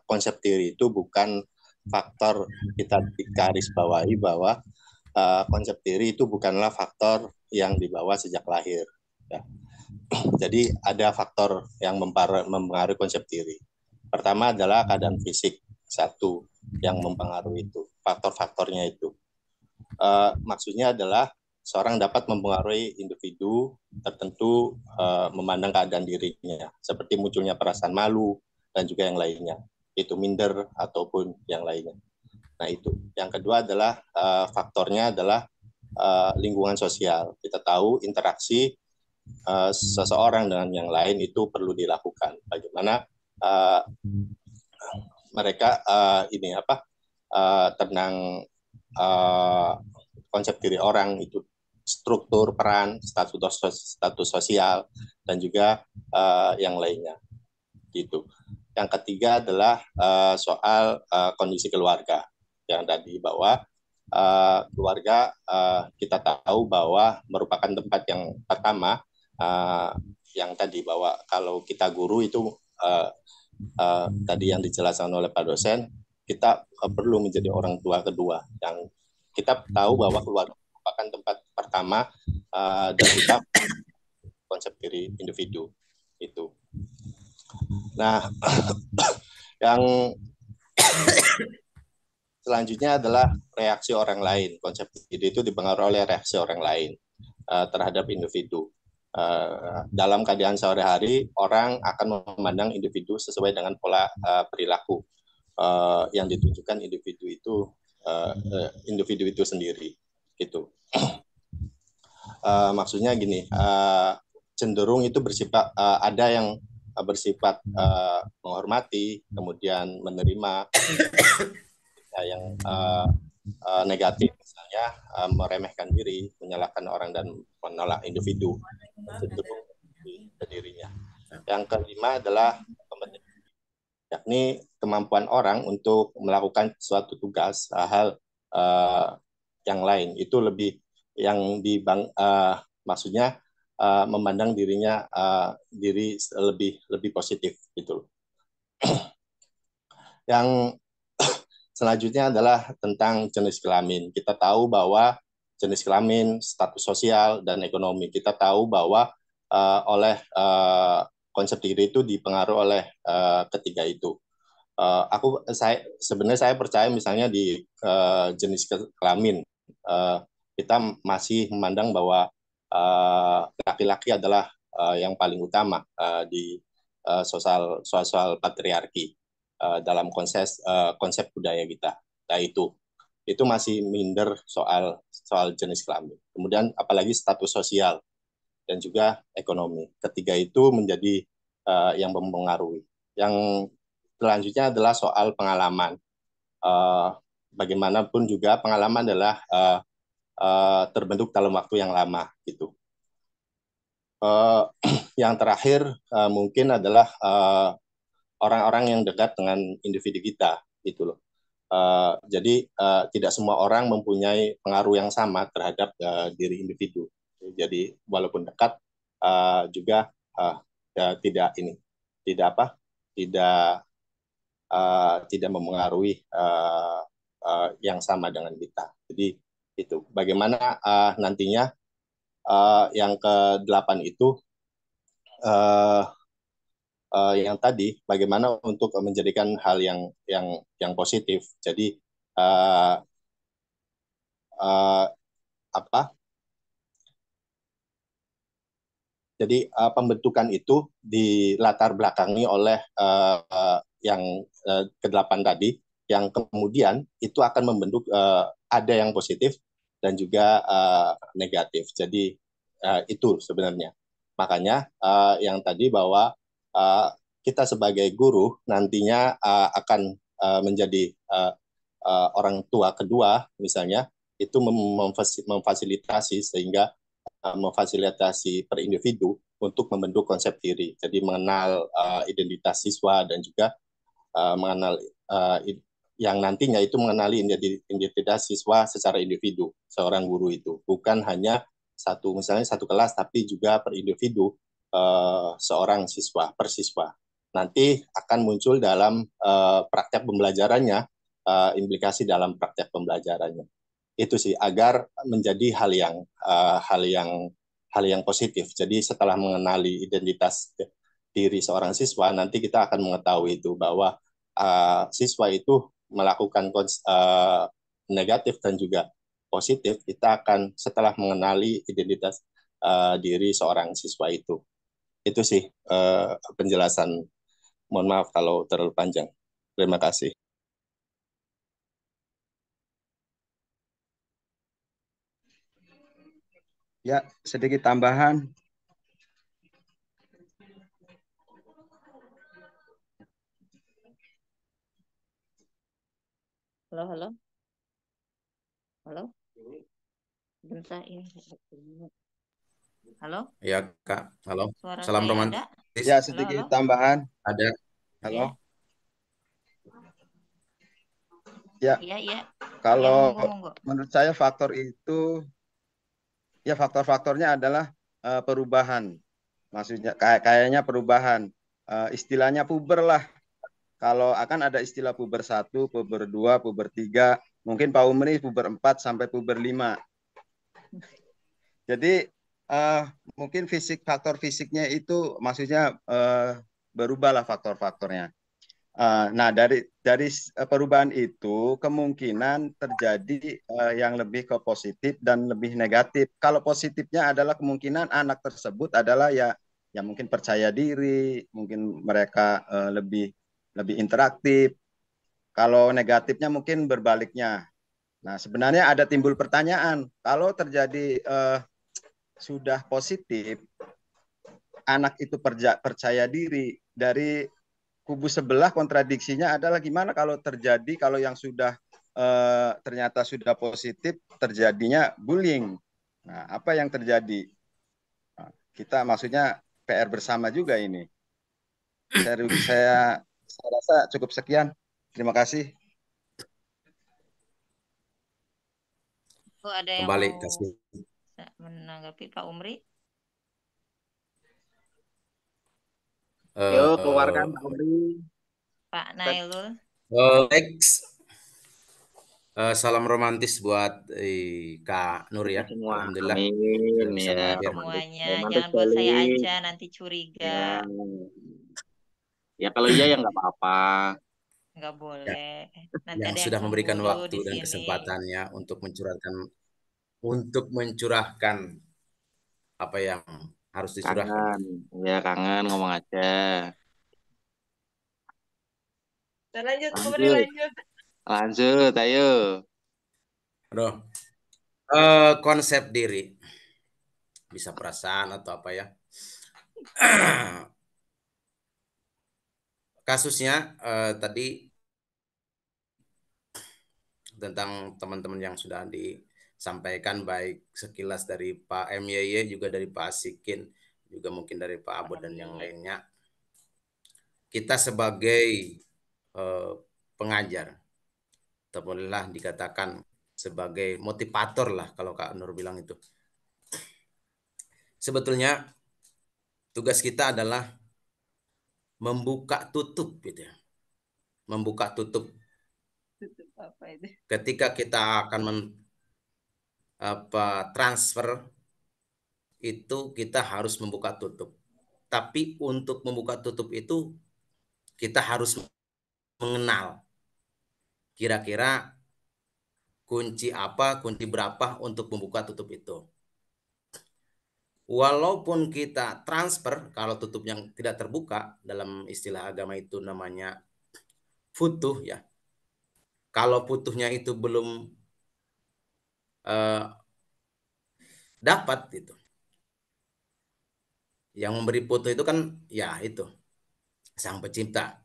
konsep diri itu bukan faktor, kita garis bawahi bahwa konsep diri itu bukanlah faktor yang dibawa sejak lahir. Ya. Jadi ada faktor yang mempengaruhi konsep diri. Pertama adalah keadaan fisik, satu yang mempengaruhi itu. Faktor-faktornya itu. Maksudnya adalah seorang dapat mempengaruhi individu tertentu memandang keadaan dirinya, seperti munculnya perasaan malu dan juga yang lainnya, itu minder ataupun yang lainnya. Nah itu. Yang kedua adalah faktornya adalah lingkungan sosial. Kita tahu interaksi seseorang dengan yang lain itu perlu dilakukan. Bagaimana mereka tentang konsep diri orang itu, struktur peran, status sosial, dan juga yang lainnya. Gitu. Yang ketiga adalah soal kondisi keluarga, yang tadi bahwa keluarga kita tahu bahwa merupakan tempat yang pertama, yang tadi bahwa kalau kita guru itu tadi yang dijelaskan oleh Pak dosen, kita perlu menjadi orang tua kedua, yang kita tahu bahwa keluarga merupakan tempat pertama dan kita konsep diri individu itu. Nah, yang selanjutnya adalah reaksi orang lain. Konsep diri itu dipengaruhi oleh reaksi orang lain terhadap individu. Dalam keadaan sehari-hari, orang akan memandang individu sesuai dengan pola perilaku yang ditunjukkan individu itu sendiri. Gitu. Maksudnya gini, cenderung itu bersifat ada yang bersifat menghormati, kemudian menerima, yang negatif misalnya meremehkan diri, menyalahkan orang dan menolak individu, cenderung ke dirinya. Yang kelima adalah yakni kemampuan orang untuk melakukan suatu tugas, hal yang lain itu lebih yang maksudnya memandang dirinya diri lebih positif gitu. Yang selanjutnya adalah tentang jenis kelamin. Kita tahu bahwa jenis kelamin, status sosial, dan ekonomi. Kita tahu bahwa oleh konsep diri itu dipengaruhi oleh ketiga itu. Sebenarnya saya percaya misalnya di jenis kelamin, kita masih memandang bahwa laki-laki adalah yang paling utama di sosial patriarki dalam konsep budaya kita. Nah itu masih minder soal jenis kelamin. Kemudian apalagi status sosial dan juga ekonomi. Ketiga itu menjadi yang mempengaruhi. Yang selanjutnya adalah soal pengalaman. Bagaimanapun juga pengalaman adalah terbentuk dalam waktu yang lama gitu. Yang terakhir mungkin adalah orang-orang yang dekat dengan individu kita gitu loh. Jadi tidak semua orang mempunyai pengaruh yang sama terhadap diri individu. Jadi walaupun dekat juga tidak tidak memengaruhi yang sama dengan kita. Jadi itu bagaimana nantinya yang ke-8 itu yang tadi bagaimana untuk menjadikan hal yang positif. Jadi apa? Jadi pembentukan itu dilatar belakangi oleh yang ke-8 tadi, yang kemudian itu akan membentuk ada yang positif dan juga negatif. Jadi itu sebenarnya. Makanya yang tadi bahwa kita sebagai guru nantinya akan menjadi orang tua kedua misalnya, itu memfasilitasi sehingga memfasilitasi per individu untuk membentuk konsep diri. Jadi mengenal identitas siswa dan juga mengenal yang nantinya itu mengenali identitas siswa secara individu, seorang guru itu. Bukan hanya misalnya satu kelas, tapi juga per individu seorang siswa, per siswa. Nanti akan muncul dalam praktek pembelajarannya, implikasi dalam praktek pembelajarannya. Itu sih agar menjadi hal yang positif. Jadi setelah mengenali identitas diri seorang siswa, nanti kita akan mengetahui itu bahwa siswa itu melakukan negatif dan juga positif. Kita akan setelah mengenali identitas diri seorang siswa itu. Itu sih penjelasan. Mohon maaf kalau terlalu panjang. Terima kasih. Ya, sedikit tambahan. Halo. Bentar ini. Halo. Ya Kak, halo. Suara Salam saya romantis. ada? Ya, sedikit tambahan. Ada. Halo. Ya. Iya. Kalau monggo. menurut saya faktor itu, ya faktor-faktornya adalah perubahan. Maksudnya kayaknya perubahan. Istilahnya puber lah. Kalau akan ada istilah puber 1, puber 2, puber 3, mungkin Pak Umri puber 4 sampai puber 5. Jadi mungkin faktor fisiknya itu maksudnya berubah lah faktor-faktornya. Nah, dari perubahan itu kemungkinan terjadi yang lebih ke positif dan lebih negatif. Kalau positifnya adalah kemungkinan anak tersebut adalah ya mungkin percaya diri, mungkin mereka lebih interaktif. Kalau negatifnya mungkin berbaliknya. Nah, sebenarnya ada timbul pertanyaan, kalau terjadi sudah positif, anak itu percaya diri, dari kubu sebelah kontradiksinya adalah gimana kalau yang sudah ternyata sudah positif terjadinya bullying. Nah, apa yang terjadi? Nah, kita maksudnya PR bersama juga ini. Saya rasa cukup sekian. Terima kasih. Ada yang Kembali mau kasih. menanggapi Pak Umri? Yuk, keluarkan Pak Umri. Pak Nailul. Next. Salam romantis buat Kak Nur ya. Semua. Alhamdulillah. Amin Bisa ya. hadir. Semuanya. Romantis Jangan buat saya sekali. aja nanti curiga. Ya kalau iya ya nggak apa-apa. Nggak boleh. Nanti Yang ada sudah memberikan cemburu waktu di dan sini. kesempatannya untuk mencurahkan apa yang harus dicurahkan. Kangen. Ya kangen ngomong aja. Lanjut, ayo. Aduh. Konsep diri. Bisa perasaan atau apa ya. Kasusnya tadi tentang teman-teman yang sudah disampaikan, baik sekilas dari Pak MYY, juga dari Pak Asikin, juga mungkin dari Pak Abod dan yang lainnya. Kita sebagai pengajar, atau bolehlah dikatakan sebagai motivator lah kalau Kak Nur bilang itu. Sebetulnya tugas kita adalah membuka tutup gitu ya. membuka tutup. Tutup apa itu? Ketika kita akan transfer itu kita harus membuka tutup. Tapi untuk membuka tutup itu kita harus mengenal kira-kira kunci apa, kunci berapa untuk membuka tutup itu. Walaupun kita transfer, kalau tutup yang tidak terbuka, dalam istilah agama itu namanya futuh ya. Kalau futuhnya itu belum dapat gitu. Yang memberi futuh itu kan ya itu Sang Pencipta.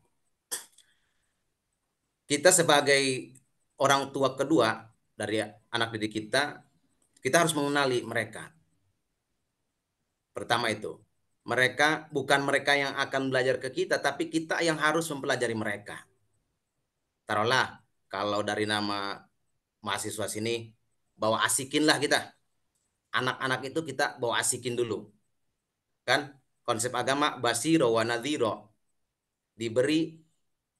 Kita sebagai orang tua kedua dari anak didik kita harus mengenali mereka. Pertama itu, bukan mereka yang akan belajar ke kita, tapi kita yang harus mempelajari mereka. Taruhlah, kalau dari nama mahasiswa sini, bawa asikin lah kita. Anak-anak itu kita bawa asikin dulu. Kan, konsep agama, basiro wa nadhiro. Diberi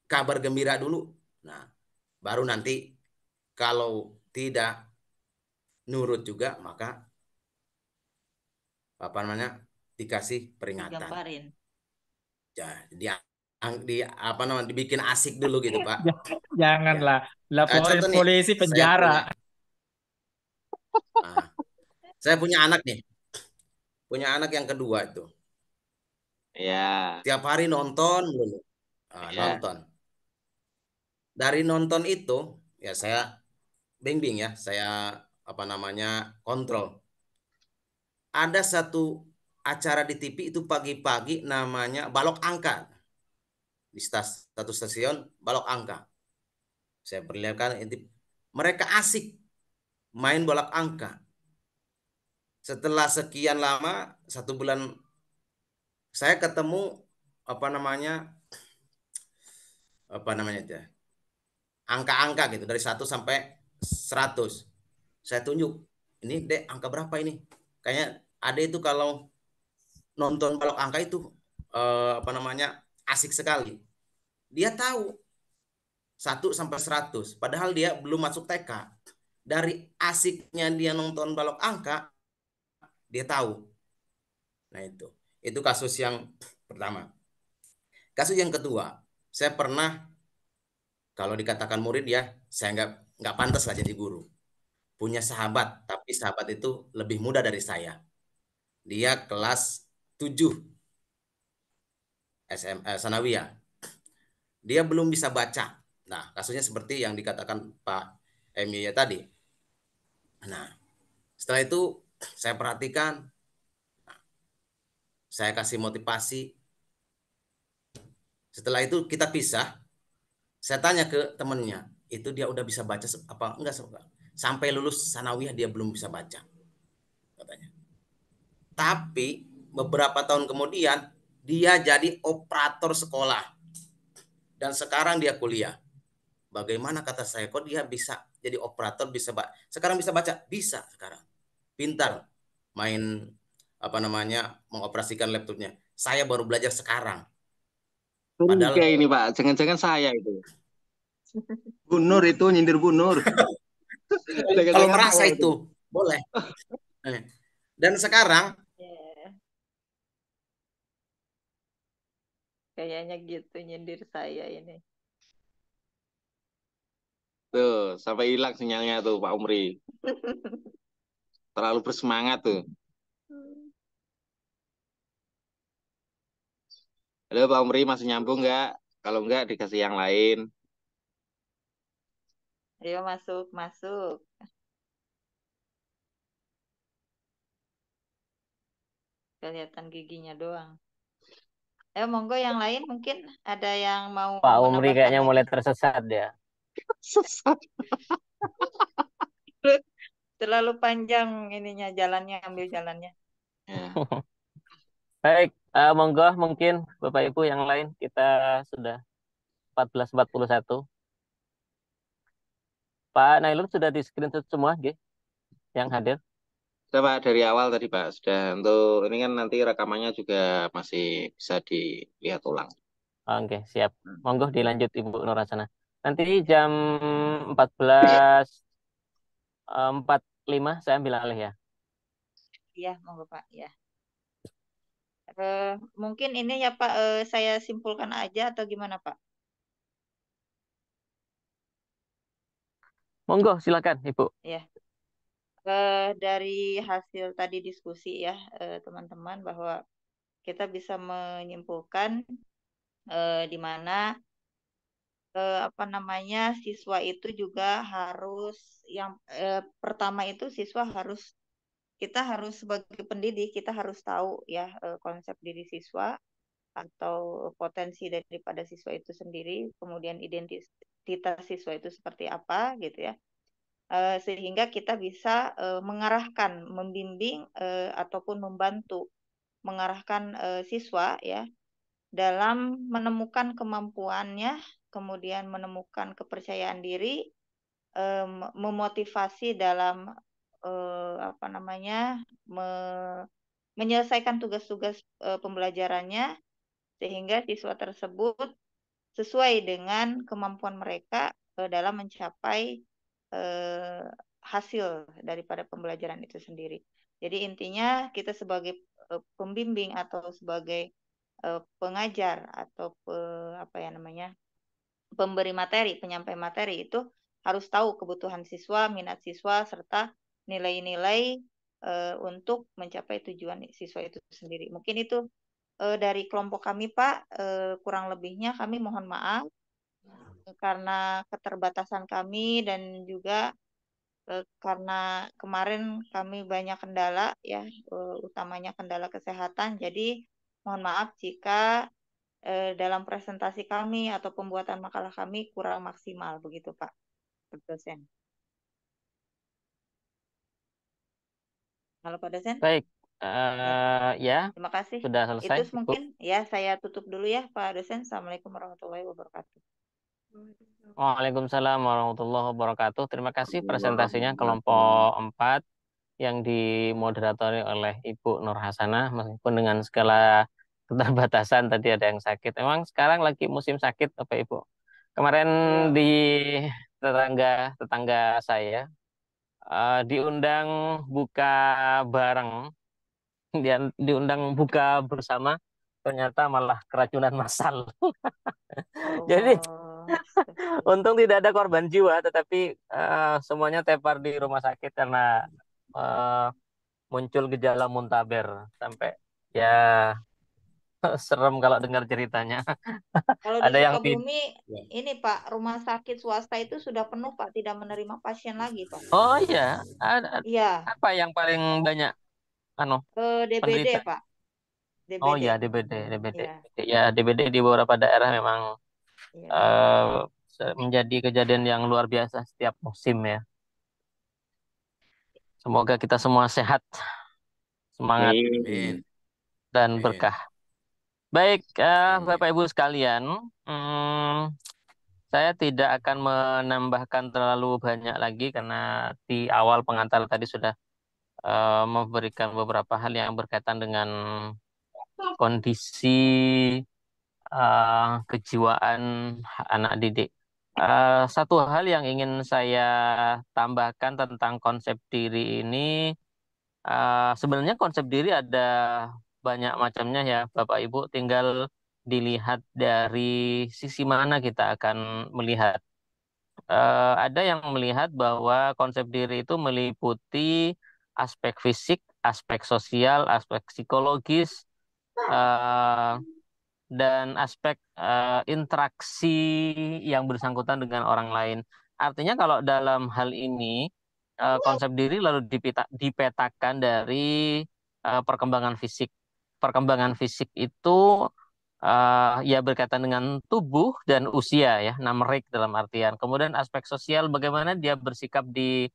kabar gembira dulu. Nah, baru nanti kalau tidak nurut juga, maka dikasih peringatan. Digamparin. Ya, dibikin asik dulu gitu, Pak. Janganlah, laporin Contoh nih, polisi penjara. Saya punya anak nih. Punya anak yang kedua itu. Ya. Tiap hari nonton dulu. Nonton. Dari nonton itu, ya saya bimbing ya, saya kontrol. Ada satu acara di TV itu pagi-pagi namanya Balok Angka. Di satu stasiun Balok Angka. Saya perlihatkan mereka asik main balok angka. Setelah sekian lama, 1 bulan, saya ketemu angka-angka gitu dari 1 sampai 100. Saya tunjuk, ini Dek, angka berapa ini? Kayaknya ada itu kalau nonton balok angka itu asik sekali. Dia tahu 1 sampai 100, padahal dia belum masuk TK. Dari asiknya dia nonton balok angka, dia tahu. Nah, itu kasus yang pertama. Kasus yang kedua, saya pernah, kalau dikatakan murid ya, saya nggak pantas lah jadi guru. Punya sahabat, tapi sahabat itu lebih muda dari saya. Dia kelas 7 Sanawiyah. Dia belum bisa baca. Nah, kasusnya seperti yang dikatakan Pak Emilia tadi. Nah, setelah itu saya perhatikan, saya kasih motivasi. Setelah itu kita pisah. Saya tanya ke temennya, itu dia udah bisa baca apa enggak? Sampai lulus sanawiyah dia belum bisa baca, katanya. Tapi beberapa tahun kemudian dia jadi operator sekolah dan sekarang dia kuliah. Bagaimana kata saya, kok dia bisa jadi operator, bisa sekarang bisa baca? Bisa sekarang. Pintar main mengoperasikan laptopnya. Saya baru belajar sekarang. Padahal kayak ini Pak, jangan-jangan saya itu. Bunur itu nyindir Bunur. Kalau merasa itu boleh. Dan sekarang kayaknya gitu nyindir saya ini. Tuh, sampai hilang sinyalnya tuh Pak Umri. Terlalu bersemangat tuh. Halo Pak Umri, masih nyambung nggak? Kalau nggak dikasih yang lain. Ayo masuk. Kelihatan giginya doang. Ayo monggo yang lain, mungkin ada yang mau Pak Umri kayaknya lagi. mulai tersesat dia. Sesat. Terlalu panjang ininya jalannya, ambil jalannya. Baik, monggo mungkin Bapak Ibu yang lain, kita sudah 14.41. Pak Nailul sudah di screenshot semua, yang hadir? Sudah Pak, dari awal tadi Pak. Sudah, untuk ini kan nanti rekamannya juga masih bisa dilihat ulang. Oke, siap. Monggo dilanjut Ibu Nurhasana. Nanti jam 14.45 saya ambil alih ya. Iya, monggo Pak. Ya. Mungkin ini ya Pak, saya simpulkan aja atau gimana Pak? Monggo, silakan Ibu. Ya. Dari hasil tadi diskusi ya teman-teman, bahwa kita bisa menyimpulkan di mana apa namanya, siswa itu juga harus yang pertama itu kita harus sebagai pendidik kita harus tahu ya konsep diri siswa atau potensi daripada siswa itu sendiri, kemudian identitas siswa itu seperti apa gitu ya. Sehingga kita bisa mengarahkan, membimbing ataupun membantu mengarahkan siswa ya dalam menemukan kemampuannya, kemudian menemukan kepercayaan diri, memotivasi dalam apa namanya, menyelesaikan tugas-tugas pembelajarannya, sehingga siswa tersebut sesuai dengan kemampuan mereka dalam mencapai hasil daripada pembelajaran itu sendiri. Jadi intinya kita sebagai pembimbing atau sebagai pengajar atau apa ya namanya, pemberi materi, penyampai materi itu harus tahu kebutuhan siswa, minat siswa, serta nilai-nilai untuk mencapai tujuan siswa itu sendiri. Mungkin itu dari kelompok kami Pak, kurang lebihnya kami mohon maaf karena keterbatasan kami dan juga karena kemarin kami banyak kendala ya, utamanya kendala kesehatan. Jadi mohon maaf jika dalam presentasi kami atau pembuatan makalah kami kurang maksimal begitu Pak dosen. Halo Pak dosen. Baik, ya Terima kasih. sudah selesai Itu Ibu. mungkin ya saya tutup dulu ya Pak dosen. Assalamualaikum warahmatullahi wabarakatuh. Waalaikumsalam warahmatullahi wabarakatuh. Terima kasih presentasinya kelompok 4 yang dimoderatori oleh Ibu Nurhasana, meskipun dengan segala keterbatasan tadi ada yang sakit. Emang sekarang lagi musim sakit Bapak Ibu. Kemarin di tetangga saya diundang buka bareng, dia diundang buka bersama, ternyata malah keracunan massal. Jadi untung tidak ada korban jiwa, tetapi semuanya tepar di rumah sakit karena muncul gejala muntaber sampai ya serem kalau dengar ceritanya. Kalau di Ada yang Sukabumi ini Pak, rumah sakit swasta itu sudah penuh Pak, tidak menerima pasien lagi Pak. Oh iya, Iya. apa yang paling banyak DBD penderita? Pak. Oh DBD. ya, DBD. Iya. Ya, DBD di beberapa daerah memang Iya. menjadi kejadian yang luar biasa setiap musim ya. Semoga kita semua sehat, semangat, dan berkah. Baik, Bapak Ibu sekalian, saya tidak akan menambahkan terlalu banyak lagi karena di awal pengantar tadi sudah memberikan beberapa hal yang berkaitan dengan kondisi kejiwaan anak didik. Satu hal yang ingin saya tambahkan tentang konsep diri ini, sebenarnya konsep diri ada banyak macamnya ya Bapak Ibu, tinggal dilihat dari sisi mana kita akan melihat. Ada yang melihat bahwa konsep diri itu meliputi aspek fisik, aspek sosial, aspek psikologis, dan aspek interaksi yang bersangkutan dengan orang lain. Artinya kalau dalam hal ini konsep diri lalu dipetakan dari perkembangan fisik. Perkembangan fisik itu ya berkaitan dengan tubuh dan usia ya, numerik dalam artian. Kemudian aspek sosial bagaimana dia bersikap di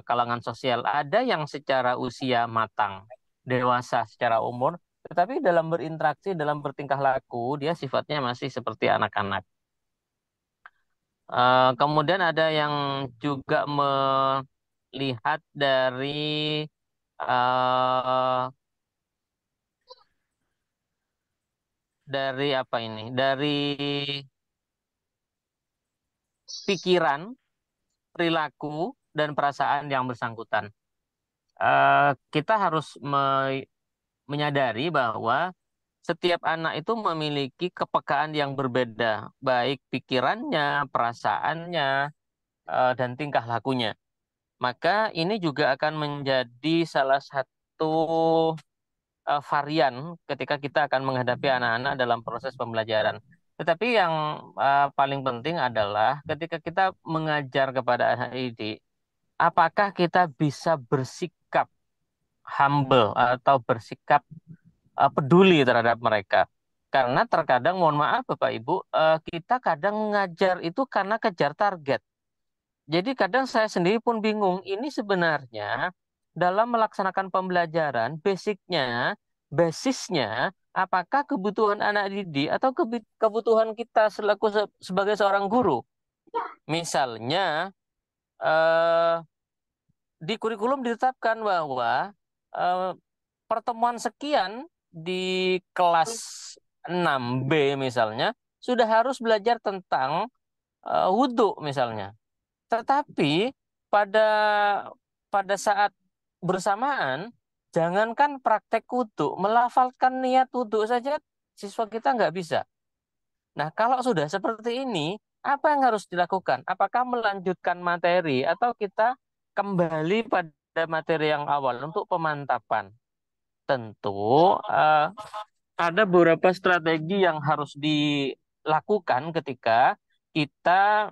kalangan sosial. Ada yang secara usia matang, dewasa secara umur, tetapi dalam berinteraksi, dalam bertingkah laku, dia sifatnya masih seperti anak-anak. Kemudian ada yang juga melihat dari dari apa ini? Dari pikiran, perilaku, dan perasaan yang bersangkutan. Kita harus menyadari bahwa setiap anak itu memiliki kepekaan yang berbeda, baik pikirannya, perasaannya, dan tingkah lakunya. Maka ini juga akan menjadi salah satu varian ketika kita akan menghadapi anak-anak dalam proses pembelajaran. Tetapi yang paling penting adalah ketika kita mengajar kepada anak didik, apakah kita bisa bersikap humble atau bersikap peduli terhadap mereka. Karena terkadang, mohon maaf Bapak Ibu, kita kadang mengajar itu karena kejar target. Jadi kadang saya sendiri pun bingung, ini sebenarnya dalam melaksanakan pembelajaran, basisnya, apakah kebutuhan anak didik atau kebutuhan kita selaku sebagai seorang guru. Misalnya, di kurikulum ditetapkan bahwa pertemuan sekian di kelas 6B misalnya, sudah harus belajar tentang wudhu misalnya. Tetapi pada saat bersamaan, jangankan praktek wudhu, melafalkan niat wudhu saja siswa kita nggak bisa. Nah, kalau sudah seperti ini, apa yang harus dilakukan? Apakah melanjutkan materi atau kita kembali pada materi yang awal untuk pemantapan? Tentu ada beberapa strategi yang harus dilakukan ketika kita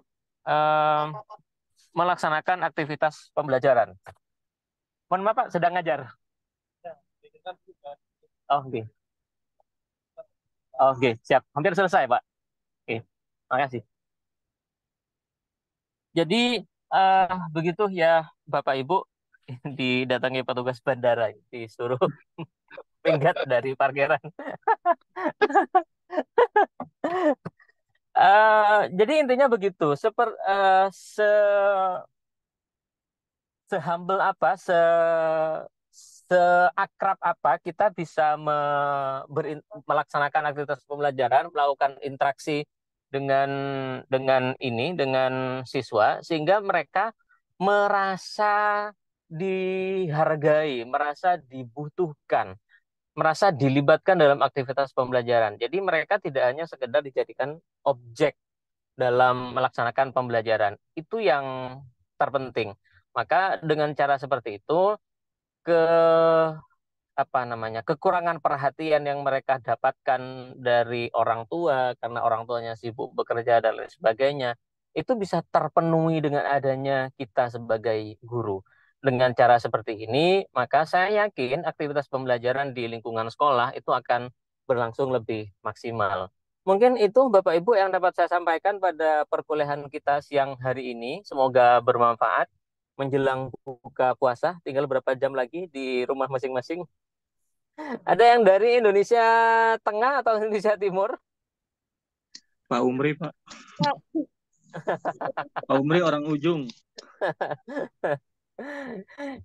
melaksanakan aktivitas pembelajaran. Mohon maaf Pak, sedang ngajar. Oh, oke. Oke, siap. Hampir selesai Pak. Oke, makasih. Jadi begitu ya Bapak Ibu, didatangi petugas bandara, disuruh minggat dari parkiran. Jadi intinya begitu. Se-humble apa, seakrab apa kita bisa melaksanakan aktivitas pembelajaran, melakukan interaksi dengan siswa sehingga mereka merasa dihargai, merasa dibutuhkan, merasa dilibatkan dalam aktivitas pembelajaran. Jadi mereka tidak hanya sekedar dijadikan objek dalam melaksanakan pembelajaran. Itu yang terpenting. Maka dengan cara seperti itu, kekurangan perhatian yang mereka dapatkan dari orang tua karena orang tuanya sibuk bekerja dan lain sebagainya, itu bisa terpenuhi dengan adanya kita sebagai guru. Dengan cara seperti ini, maka saya yakin aktivitas pembelajaran di lingkungan sekolah itu akan berlangsung lebih maksimal. Mungkin itu Bapak Ibu yang dapat saya sampaikan pada perkuliahan kita siang hari ini. Semoga bermanfaat. Menjelang buka puasa, tinggal berapa jam lagi di rumah masing-masing. Ada yang dari Indonesia Tengah atau Indonesia Timur? Pak Umri, Pak. Pak Umri orang ujung.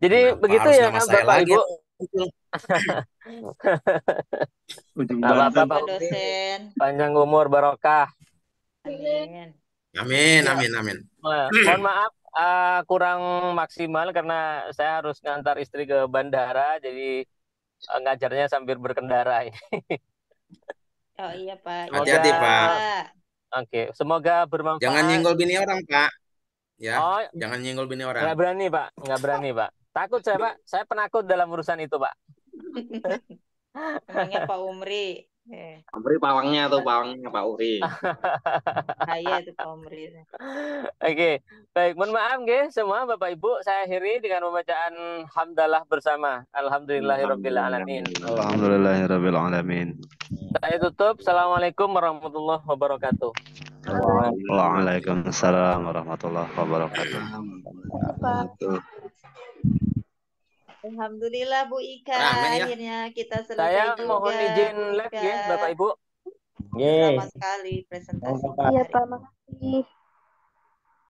Jadi begitu ya Bapak Ibu. Ujung Bapak dosen. Panjang umur barokah. Amin. Amin, amin, amin. Mohon maaf kurang maksimal karena saya harus ngantar istri ke bandara, jadi ngajarnya sambil berkendara ini. Oh iya Pak. Hati-hati Pak. Oke, semoga bermanfaat. Jangan nyenggol bini orang Pak. Ya, oh, jangan nyenggol bini orang. Nggak berani Pak, nggak berani Pak. Takut saya Pak, saya penakut dalam urusan itu Pak. Emangnya Pak Umri. Umri pawangnya tuh, pawangnya Pak Uri. Iya itu Pak Umri. Oke, baik. Mohon maaf nggih semua Bapak Ibu, saya akhiri dengan pembacaan hamdalah bersama. Alhamdulillahirabbil alamin. Alhamdulillahirabbil alamin. Saya tutup. Assalamualaikum warahmatullahi wabarakatuh. Waalaikumsalam warahmatullahi wabarakatuh. Alhamdulillah Bu Ika, ya. akhirnya kita selesai Saya juga. mohon izin live ya Bapak Ibu. Lama sekali presentasi. Iya Pak, makasih.